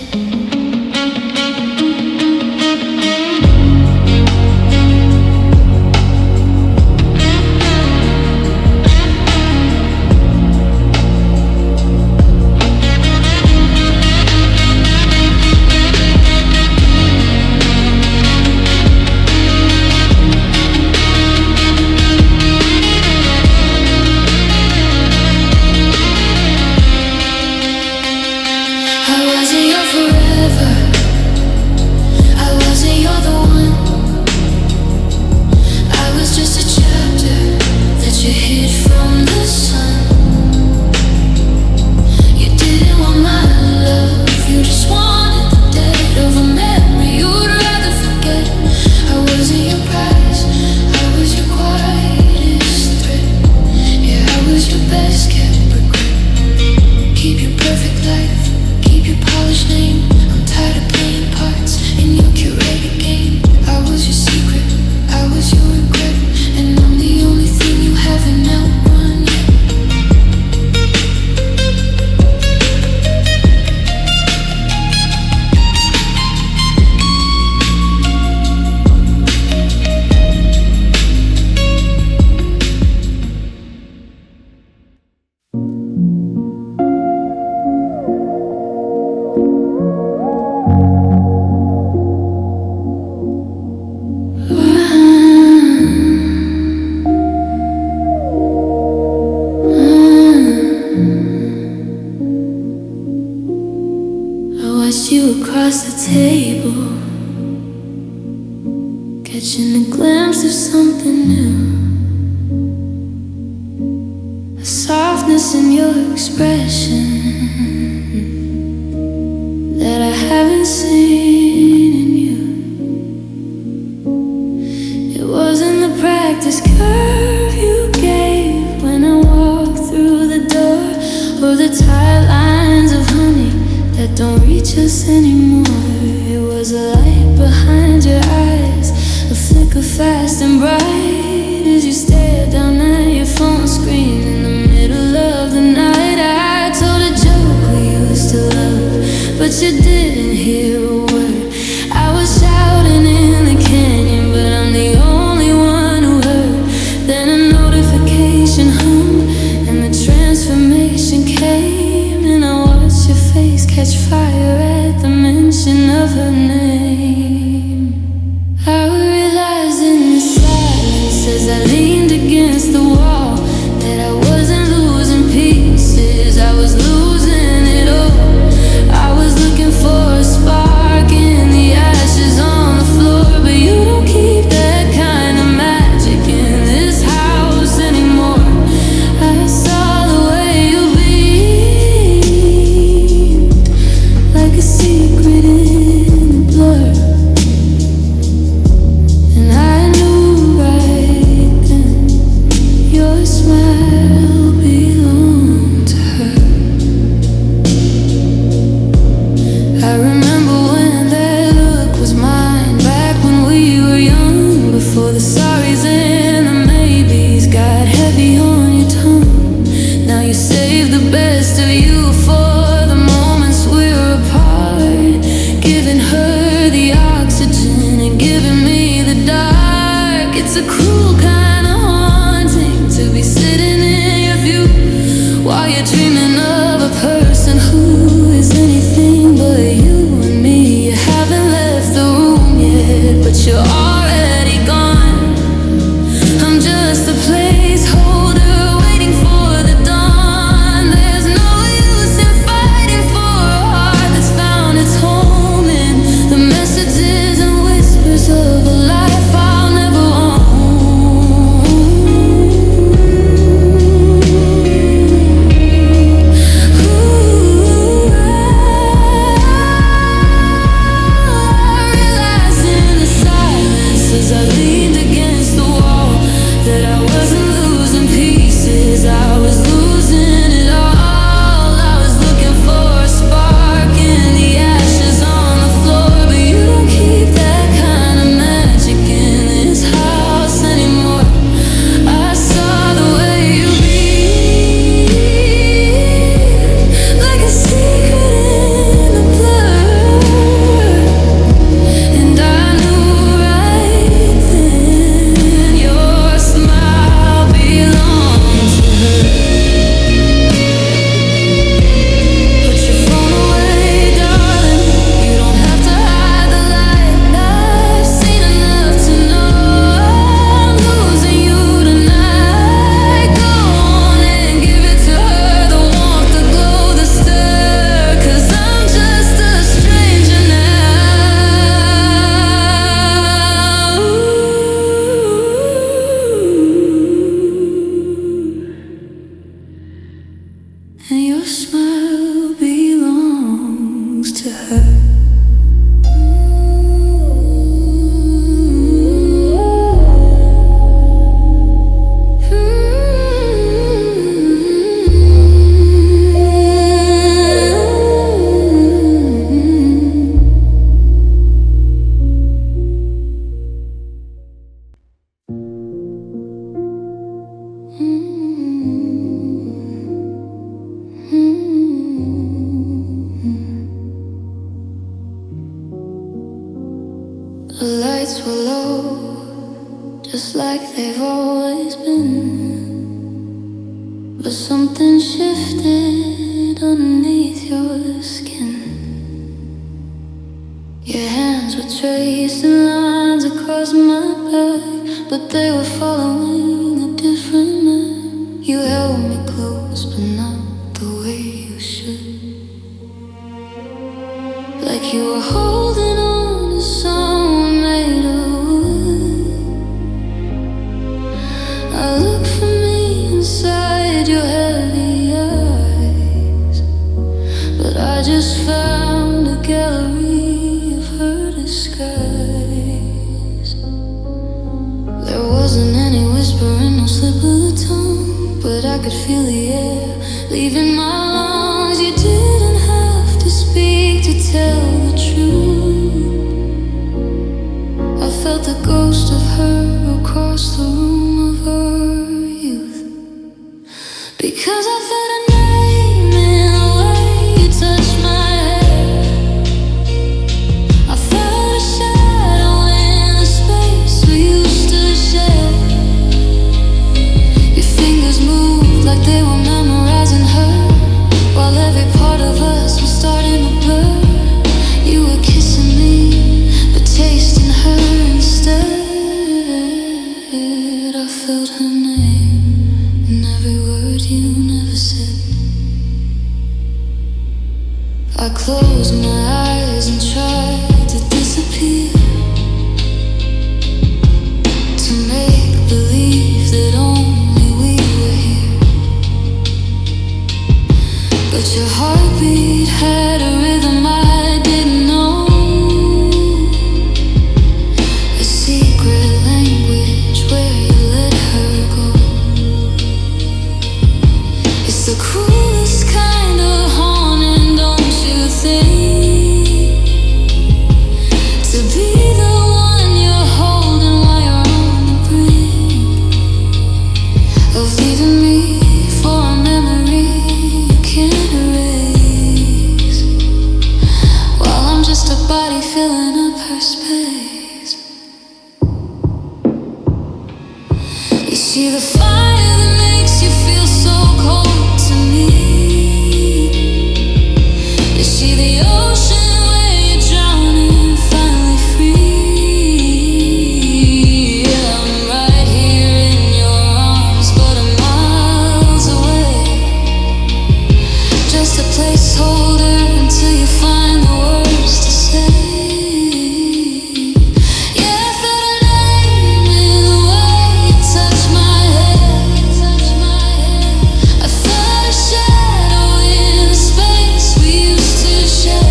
Transformation catch fire at the mention of her name. I realized in the silence as I leaned against the wall that I wasn't losing pieces, I was losing it all. I was looking for a spark in the ashes on the floor, but you don't keep that kind of magic in this house anymore. I saw the way you beamed, like a secret in the blur, and I knew right then your smile belonged to her. I remember when that look was mine, back when we were young, before the sorries and the maybes got heavy on your tongue. Now you save the best of you for the moments we're apart, giving her the oxygen and giving me the dark. It's a cruel kind of haunting to be sitting in your view while you're dreaming of a person who is anything but you and me. You haven't left the room yet, but you're already gone. I'm just a placeholder waiting for the dawn. There's no use in fighting for a heart that's found its home in the messages and whispers of a life I'll never own. I realized in the silence as I leaned against the wall that I wasn't losing pieces, I was losing it all. I was looking for a spark in the ashes on the floor, but you don't keep that kind of magic in this house anymore. I saw the way you breathe, like a secret in the blur, and I knew right then your smile belonged to her. Put your phone away, darling, you don't have to hide the light. I've seen enough to know I'm losing you tonight. Go on and give it to her, the warmth, the glow, the stir, 'cause I'm just a stranger now. And your smile belongs to her. The lights were low, just like they've always been, but something shifted underneath your skin. Your hands were tracing lines across my back, but they were following a different map. You held me close, but not the way you should, like you were holding on to someone made of wood. I look for me inside your heavy eyes, but I just found a gallery of her disguise. There wasn't any whispering, no slip of the tongue, but I could feel the air leaving my lungs. You didn't have to speak to tell the truth. I felt the ghost of her across the room of our youth, because I felt a name in the way you touched my head. I felt a shadow in the space we used to share. Your fingers moved like they were memorizing her, while every part of us was starting to I closed my eyes and tried to disappear, to make believe that only we were here. But your heartbeat had a rhythm I didn't know, a secret language where you let her go. It's the cruelest kind of haunting, don't you think? To be the one you're holding while you're on the brink of leaving me for a memory you can't erase, while I'm just a body filling up her space. You see the fire that makes you feel so cold to me. You see the ocean where you're drowning, finally free. Yeah, I'm right here in your arms, but I'm miles away. Just a placeholder until you find the words to say. Yeah, I felt a name in the way you touched my head. I felt a shadow in the space we used to share.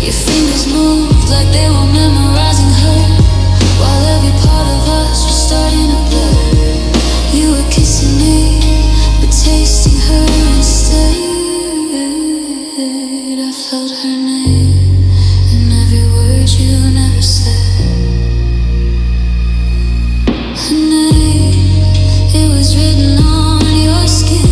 Your fingers moved like they were memorizing her, while every part of us was starting to blur. You were kissing me, but tasting her instead. I felt her name in every word you never said. Her name, it was written on your skin.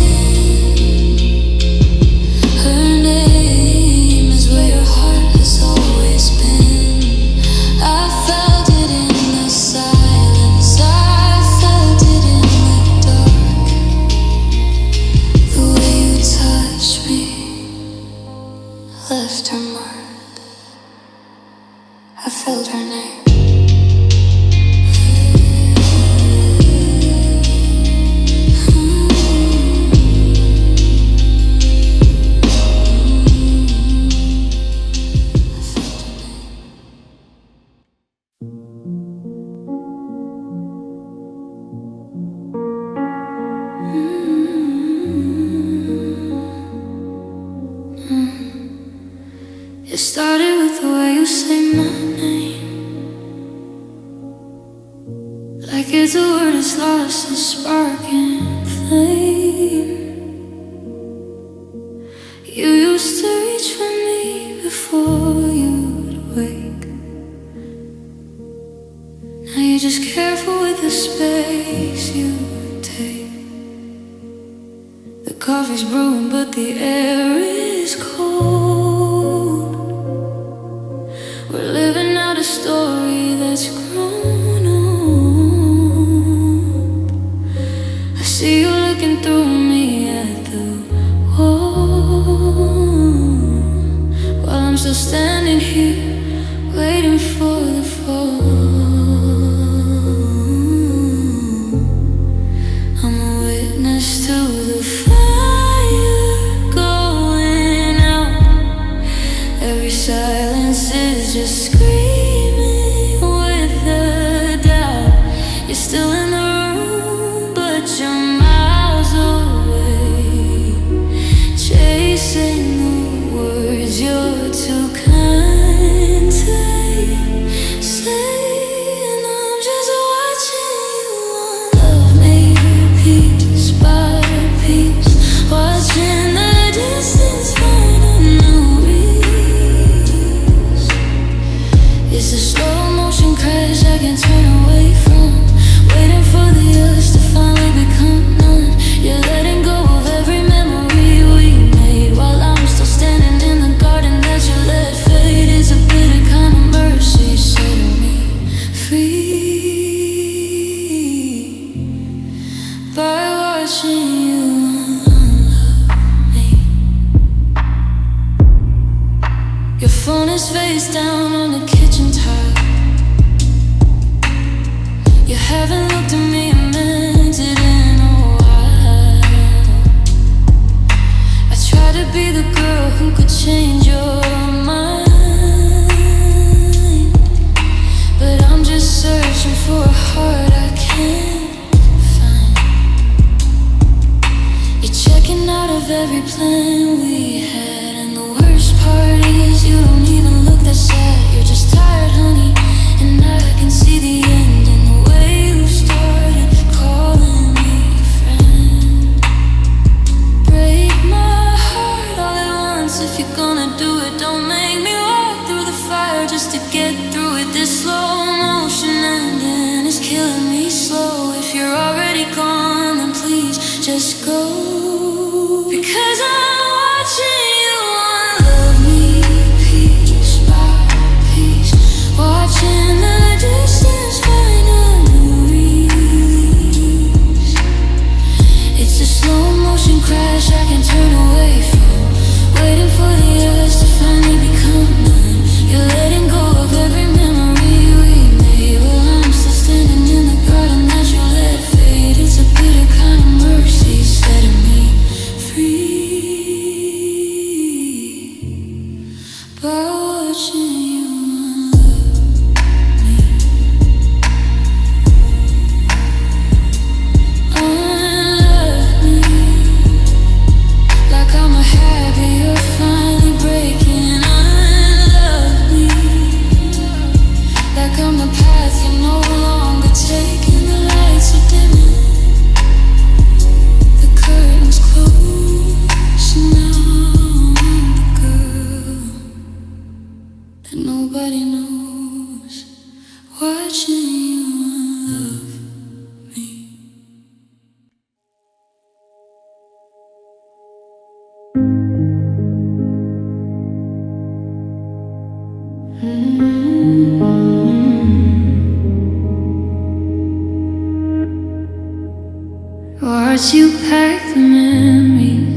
Her name is where your heart has always been. I felt it in the silence, I felt it in the dark. The way you touched me left her mark. I felt her name. It started with the way you say my name, like it's a word that's lost a spark and flame. You used to reach for me before you'd wake. Now you're just careful with the space you take. The coffee's brewing but the air is cold. We're living out a story that's grown old. I see you looking through me at the wall, while I'm still standing here waiting for the fall. I'm a witness to the fire going out. Every silence is just screaming with the doubt. You're still in the room, but you're miles away, chasing the words you're too kind to say. And I'm just watching you unlove me, piece by piece, watching the distance find a new reach. It's a slow motion crash I can't turn away from, waiting for the us to finally become none. You're letting go of every memory we made, while I'm still standing in the garden that you let fade. It's a bitter kind of mercy setting me free by watching you unlove me. Your phone is face down on the kitchen tile. You haven't looked at me and meant it in a while. I tried to to be the girl who could change your mind, but I'm just searching for a heart I can't find. You're checking out of every plan we had, and the worst part is you don't even look that sad. You're just tired, honey, and I can see the end in the way you started calling me friend. Break my heart all at once if you're gonna do it. Don't make me walk through the fire just to get through it. This slow motion ending is killing me slow. If you're already gone, then please just go, because I'm watching you unlove me piece by piece, watching the distance find a new release. It's a slow motion crash I can turn away from, waiting for the earth to finally become none. You're letting go of every memory we made, while I'm still standing in the garden that you let fade. It's a bitter kind of mercy setting me free by watching you unlove me. Unlove me, like I'm a habit you're finally breaking. Unlove me, like I'm the path you're no longer taking. The lights are dimming, the curtains close, and now I'm the girl that nobody knows, watching you unlove me. Watch you pack the memories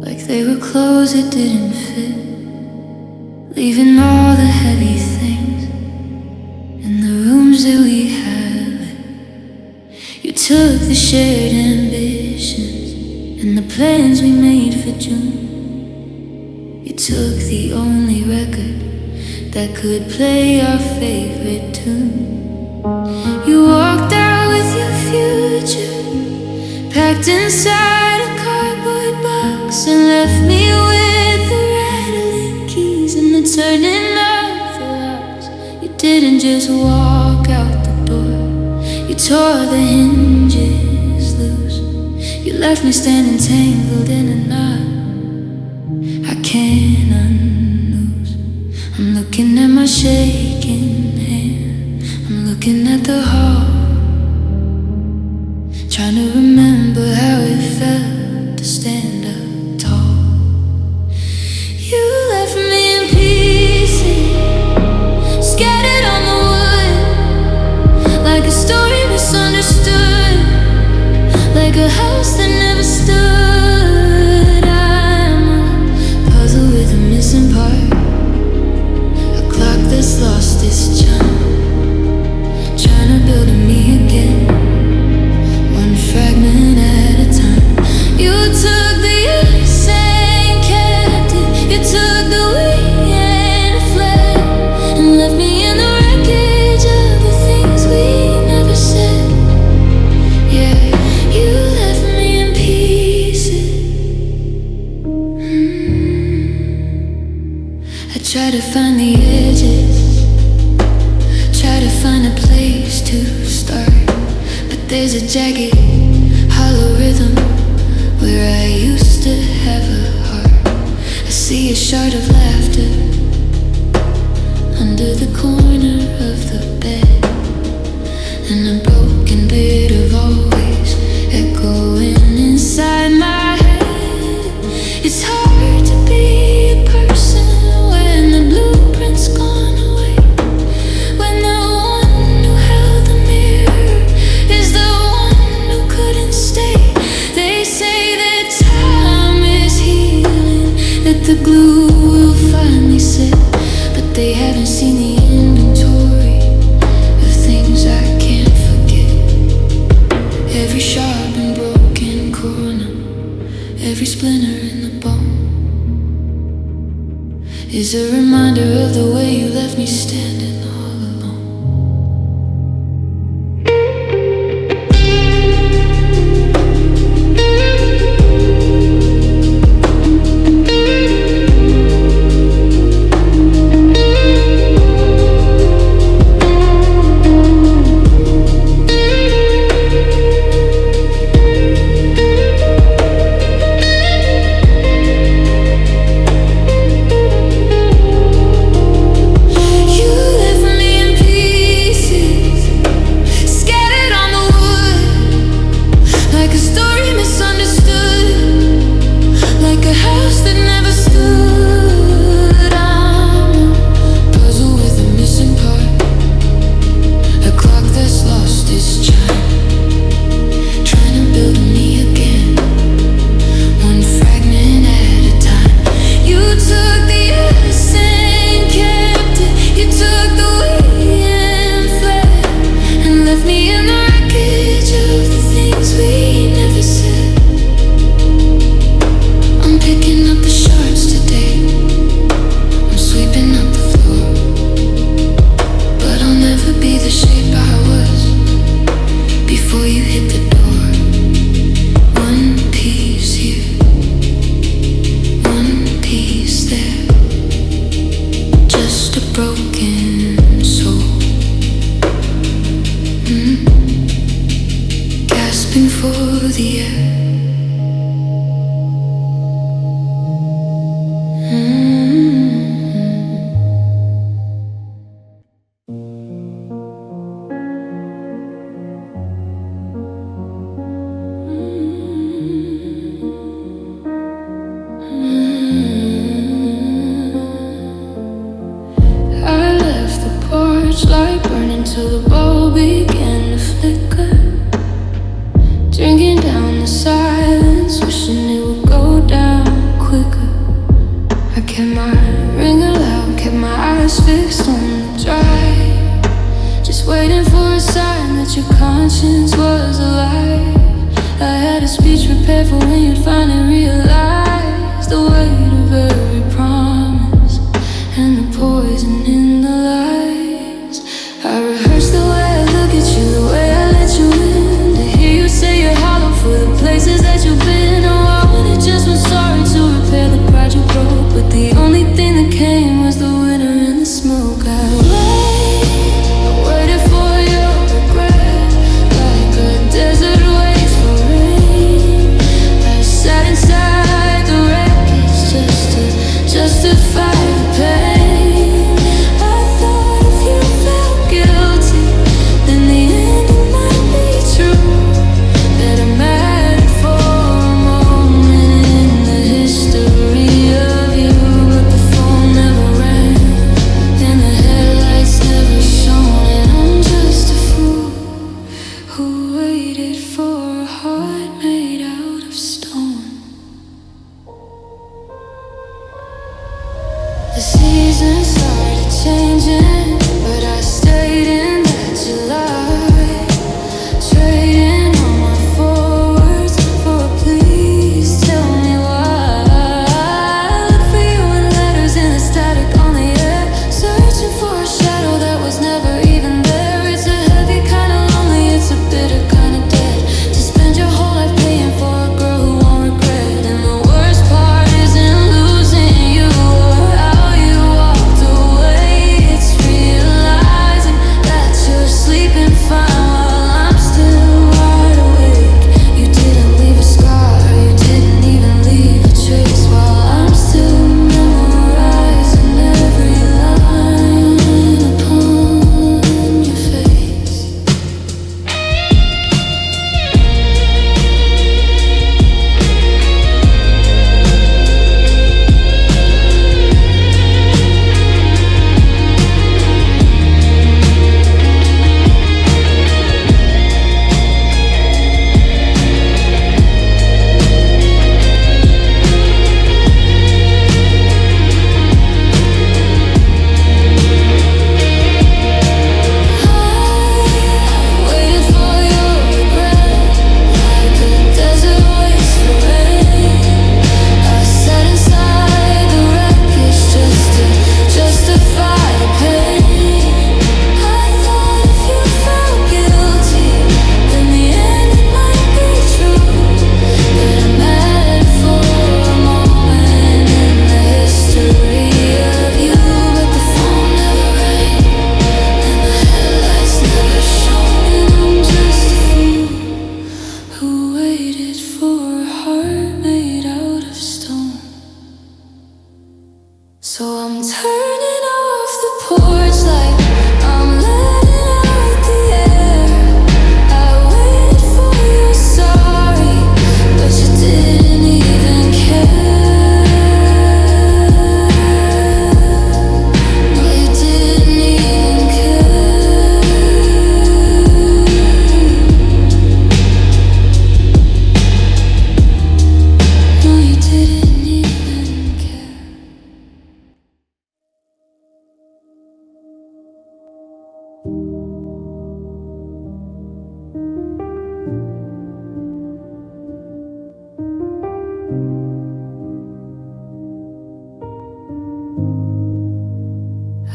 like they were clothes that didn't fit, leaving all the heavy things in the rooms that we had. You took the shared ambitions and the plans we made for June. You took the only record that could play our favorite tune. You walked out with your future packed inside a cardboard box, and left me with the rattling keys and the turning of the locks. You didn't just walk out the door, you tore the hinges loose. You left me standing tangled in a knot I can't unloose. I'm looking at my shaking hand, I'm looking at the hall, trying to remember how it felt to stand up tall. You left me in pieces, scattered on the wood, like a story misunderstood, like a house that never stood. I'm a puzzle with a missing part, a clock that's lost its chime, trying to build me again, one fragment at a time. You took the insane captive, you took the weak and fled, and left me in the wreckage of the things we never said. Yeah, you left me in pieces. I try to find the edges, try to find a place to start, but there's a jagged, hollow rhythm where I used to have a heart. I see a shard of laughter under the corner of the bed, and a broken bit of always echoing inside my head. It's hard to be a person when the blueprint's gone away, when the one who held the mirror is the one who couldn't stay. They say that time is healing, that the glue will finally set, but they haven't seen the inventory of things I can't forget. Every sharp and broken corner, every splinter is a reminder of the way you left me standing all alone. It's real. So I'm turning off the porch light. I'm letting out the air. I waited for your sorry, but you didn't even care. No, you didn't even care. No, you didn't even care.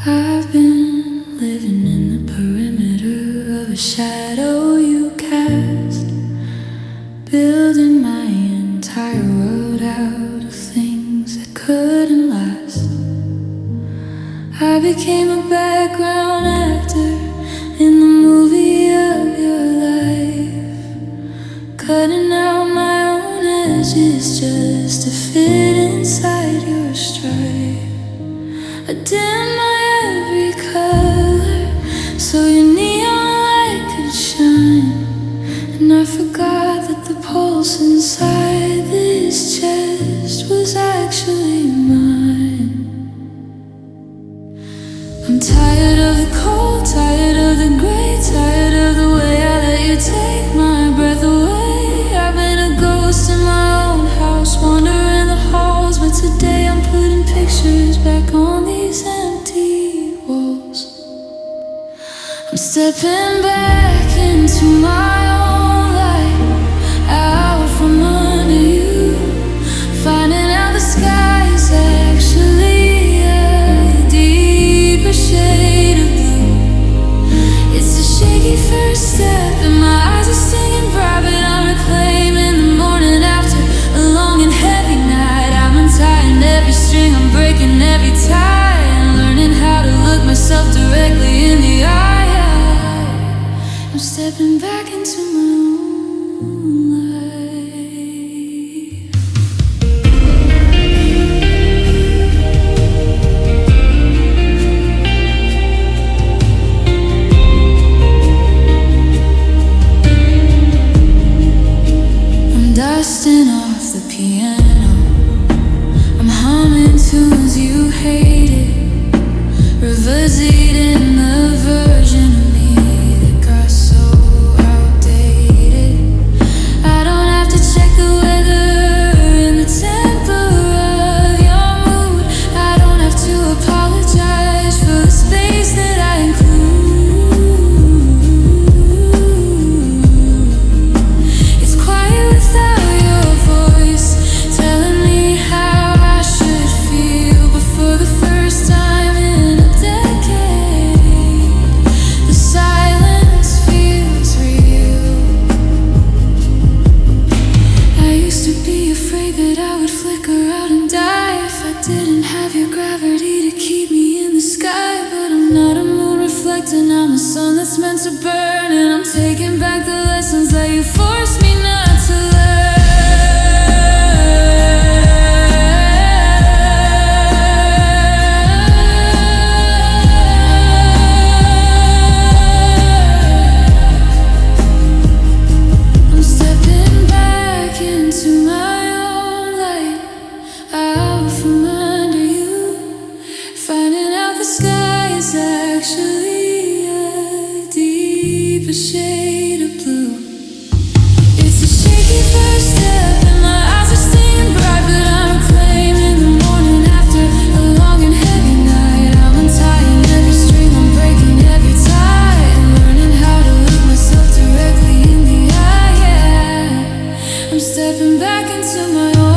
I've been living in the perimeter of a shadow you cast, building my entire world out of things that couldn't last. I became a background actor in the movie of your life, cutting out my own edges just to fit inside your stripe. I dim my every color so your neon light could shine. And I forgot that the pulse inside this chest was actually mine. I'm tired of the cold, tired of the gray, tired of the way I let you take my breath away. I've been a ghost in my own house, wandering the halls, but today I'm putting pictures back on these empty walls. I'm stepping back into my own light, out from under you, finding out the sky is actually a deeper shade of blue. It's a shaky first step, and my eyes are singing bright, but I'm reclaiming the morning after a long and heavy night. I'm untying every string, I'm breaking every tie, and learning how to look myself directly in the eye. I'm stepping back into my own life. I'm dusting off the piano, I'm humming tunes you hated, revisiting the version of me that got so outdated. I don't have to check the weather and the temper of your mood. I don't have to apologize for the space that I include. It's quiet without your voice, telling me how I should feel. But for the first time in a decade, the silence feels real. I used to be afraid that I would flicker out and die if I didn't have your gravity to keep me in the sky. But I'm not a moon reflecting, I'm the sun that's meant to burn. And I'm taking back the lessons that you forced me not to learn. I'm stepping back into my own light, out from under you, finding out the sky is actually a deeper shade of blue. It's a shaky first step, and my eyes are staying bright, but I'm reclaiming the morning after a long and heavy night. I'm untying every string, I'm breaking every tie, and learning how to look myself directly in the eye. Yeah. I'm stepping back into my own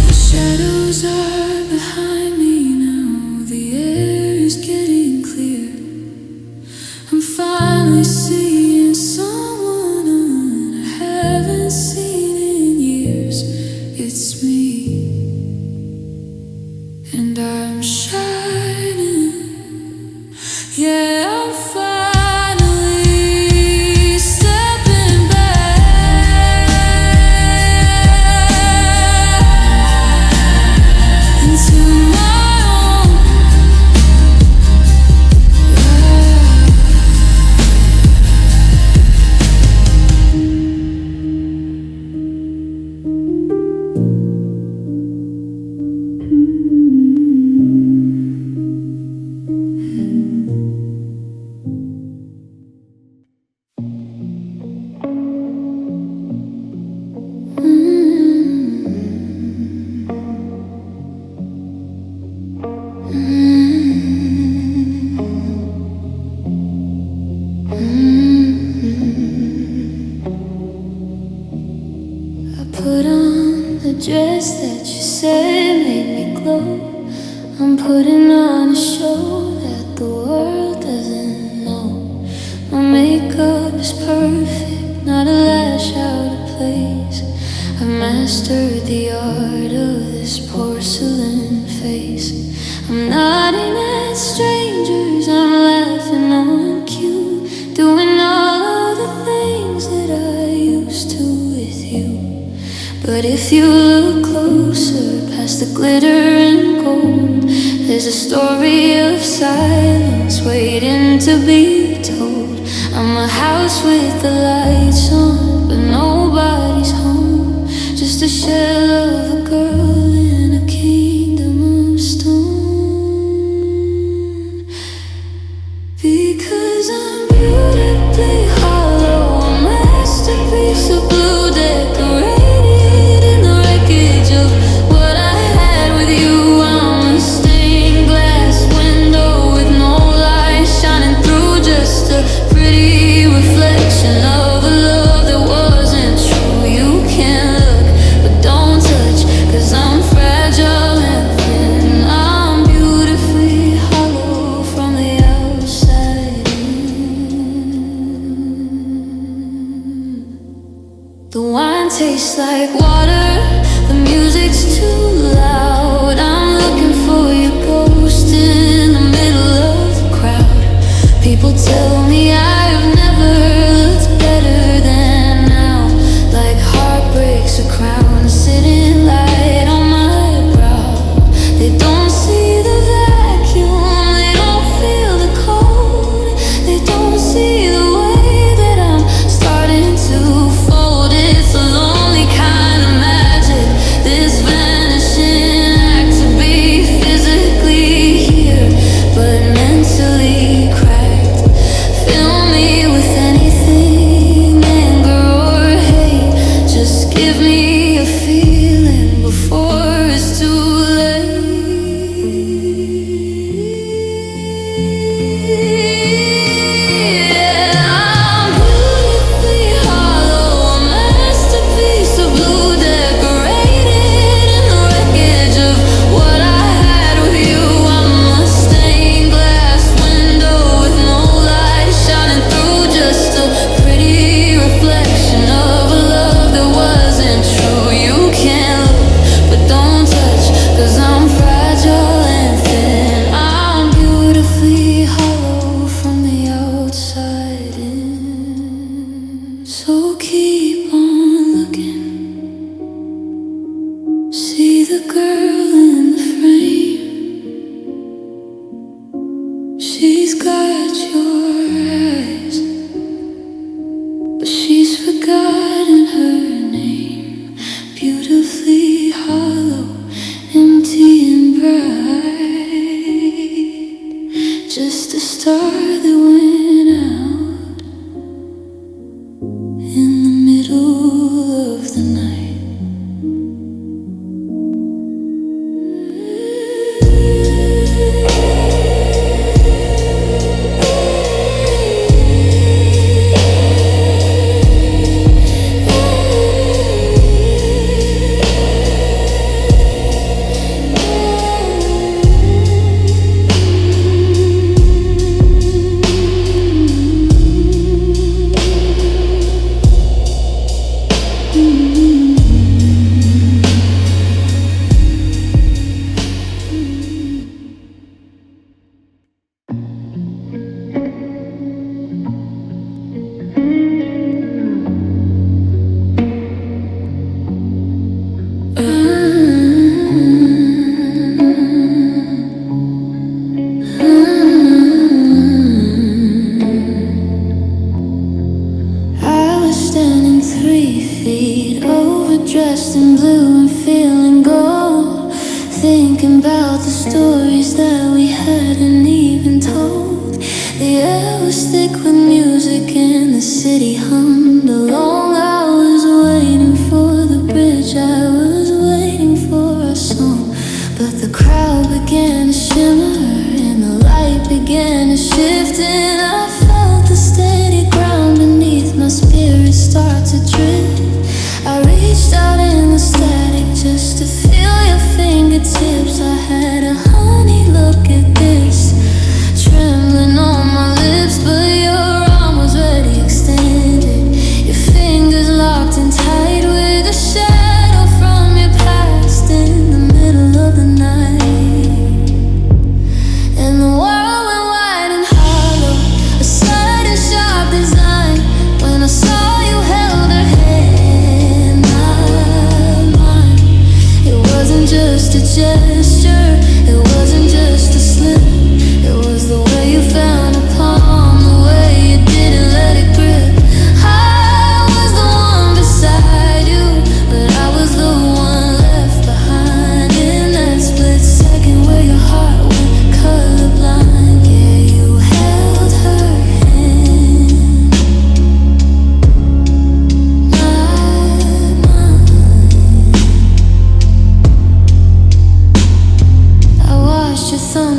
The shadows are behind me now, the air is getting clear. I'm finally seeing someone I haven't seen in years. It's me, and I'm shy. I'm putting on a show that the world doesn't know. My makeup is perfect, not a lash out of place. I've mastered the art of this porcelain face. I'm nodding at strangers, I'm laughing on cue, doing all of the things that I used to with you. But if you look closer, past the glitter and gold, there's a story of silence waiting to be told. I'm a house with the lights on, but nobody's home. Just a shell of a girl in a kingdom of stone. Because I'm beautifully hollow, a masterpiece of blue decorated in the wreckage of what I had with you. I'm a stained glass window with no light shining through, just a pretty reflection of a love that wasn't true. You can't look, but don't touch, 'cause I'm fragile and thin. I'm beautifully hollow from the outside in. The wine tastes like water, the music's too loud. I'm looking for your ghost in the middle of the crowd. People tell me I've never looked better than now. Like heartbreak's a crown sitting light on my brow. They don't see the vacuum, they don't feel the cold. They don't see the way that I'm starting to fold. It's a lonely kind of magic, this vanishing act, to be physically here but mentally cracked. Fill me with anything, anger or hate. Just give me a feeling before it's too late. I'm beautifully hollow, a masterpiece of blue decorated in the wreckage of what I had with you. I'm a stained glass window with no light shining through, just a pretty reflection of a love that wasn't true. You can't look, but don't touch, 'cause I'm fragile and thin. I'm beautifully hollow from the outside in. So keep on looking, see the girl in the frame. She's got your eyes, but she's forgotten her name. Beautifully hollow, empty and bright. Just a star that went out in the middle of the night. I was standing 3 feet over, dressed in blue and feeling gold, thinking about the stories that we hadn't even told. The air was thick with music and the city hummed along. I was waiting for the bridge, I was waiting for a song. But the crowd began to shimmer and the light began to shift, and I felt the steady ground beneath my spirit start to drift. I reached out in the static just to feel your fingertips. I had a honey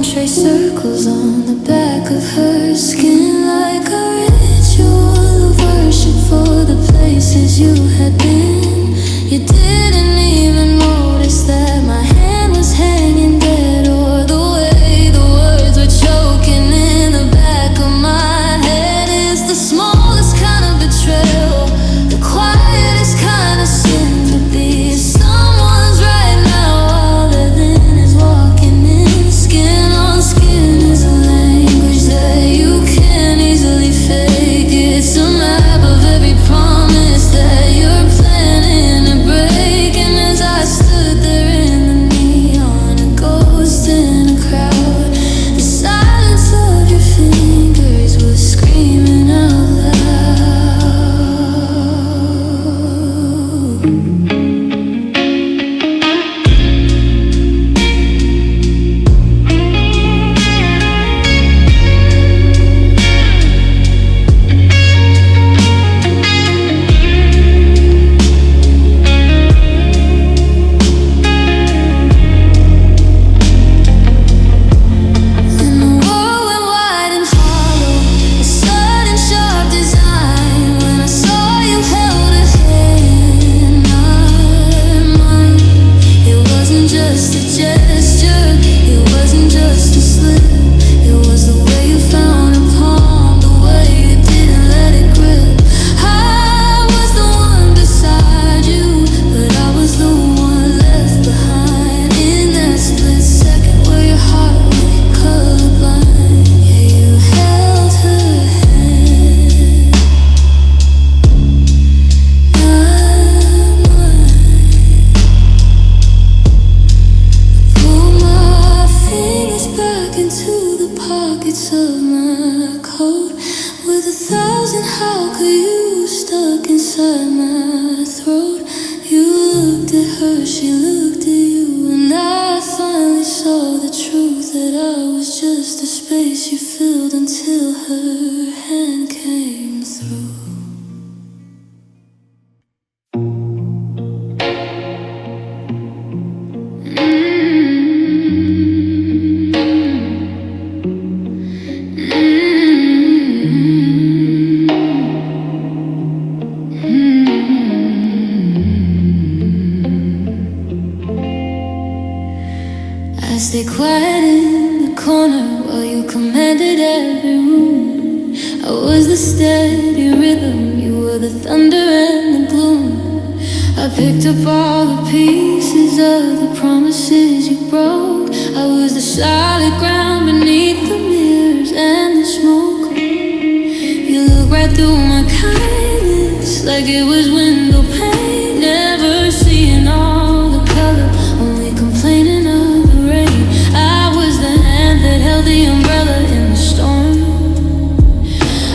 trace circles on the back of her skin, like a ritual of worship for the places you had been. You didn't even notice that my hand was hanging dead, or the way the words were choking in the back of my head. Is the smallest kind of betrayal, the quietest kind of sin, to be someone's right now all they're then is walking in. Skin on skin is a language that you can't easily fake. It's a map of every promise that you're planning to break. And as I stood there in the neon, a ghost in a crowd, the silence of your fingers was screaming out loud. And the world went wide and hollow, a sudden sharp design. When I saw you held a hand, not mine. It wasn't just a gesture, it wasn't just a slip. It was the way you found a palm, the way you didn't let it grip. I was the one beside you, but I was the one left behind. In that split second where your heart went colorblind, yeah, you held her hand, not mine. Pull my fingers back into the pockets of my coat. With 1,000 how could you stuck inside my throat. You looked at her, she looked at you, and I finally saw the truth, that I was just a space you filled until her hand came through. I stayed quiet in the corner while you commanded every room. I was the steady rhythm, you were the thunder and the gloom. I picked up all the pieces of the promises you broke. I was the solid ground beneath the mirrors and the smoke. You looked right through my kindness like it was window pane, never seeing all the color, only complaining of the rain. I was the hand that held the umbrella in the storm.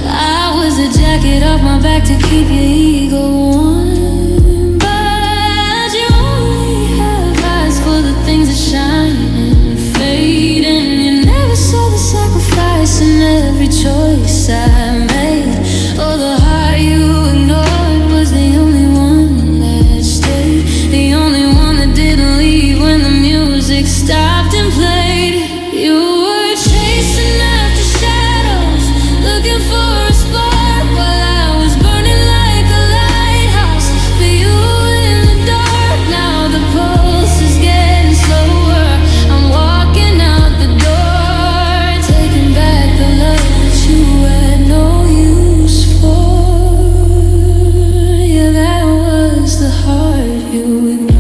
I was the jacket off my back to keep your ego warm. But you only have eyes for the things that shine and fade, and you never saw the sacrifice in every choice I made. Oh, the heart you ignored was the only one that stayed, the only one that didn't leave when the music stopped and played. You were chasing after shadows, looking for a spark, while I was burning like a lighthouse for you in the dark. Now the pulse is getting slower, I'm walking out the door, taking back the love that you had no use for. Yeah, that was the heart you ignored.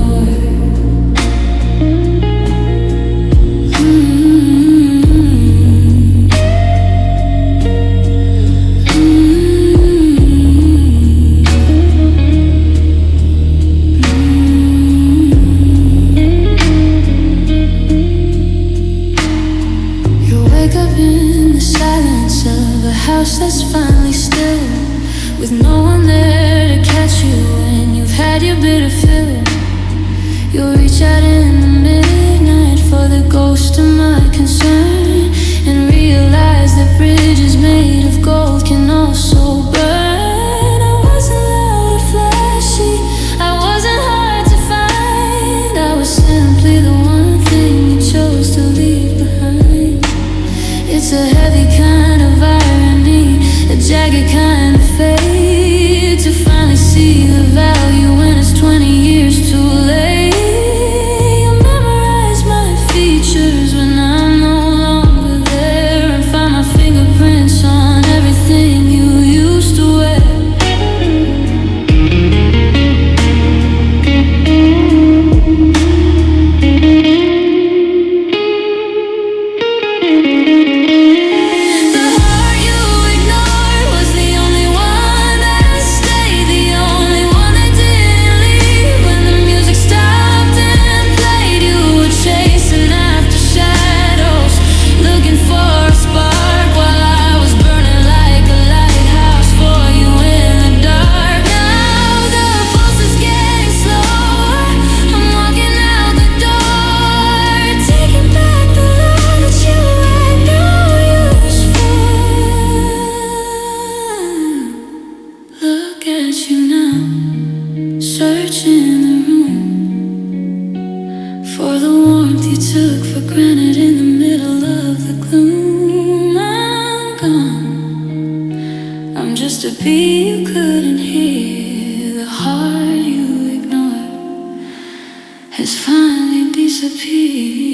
You wake up in the silence of a house that's finally still, with no one there to catch you when you've had your bitter fill. You'll reach out in the midnight for the ghost of my concern, and realize that bridges made of gold can also burn. I wasn't loud or flashy, I wasn't hard to find, I was simply the one thing you chose to leave behind. be you couldn't hear. The heart you ignored has finally disappeared.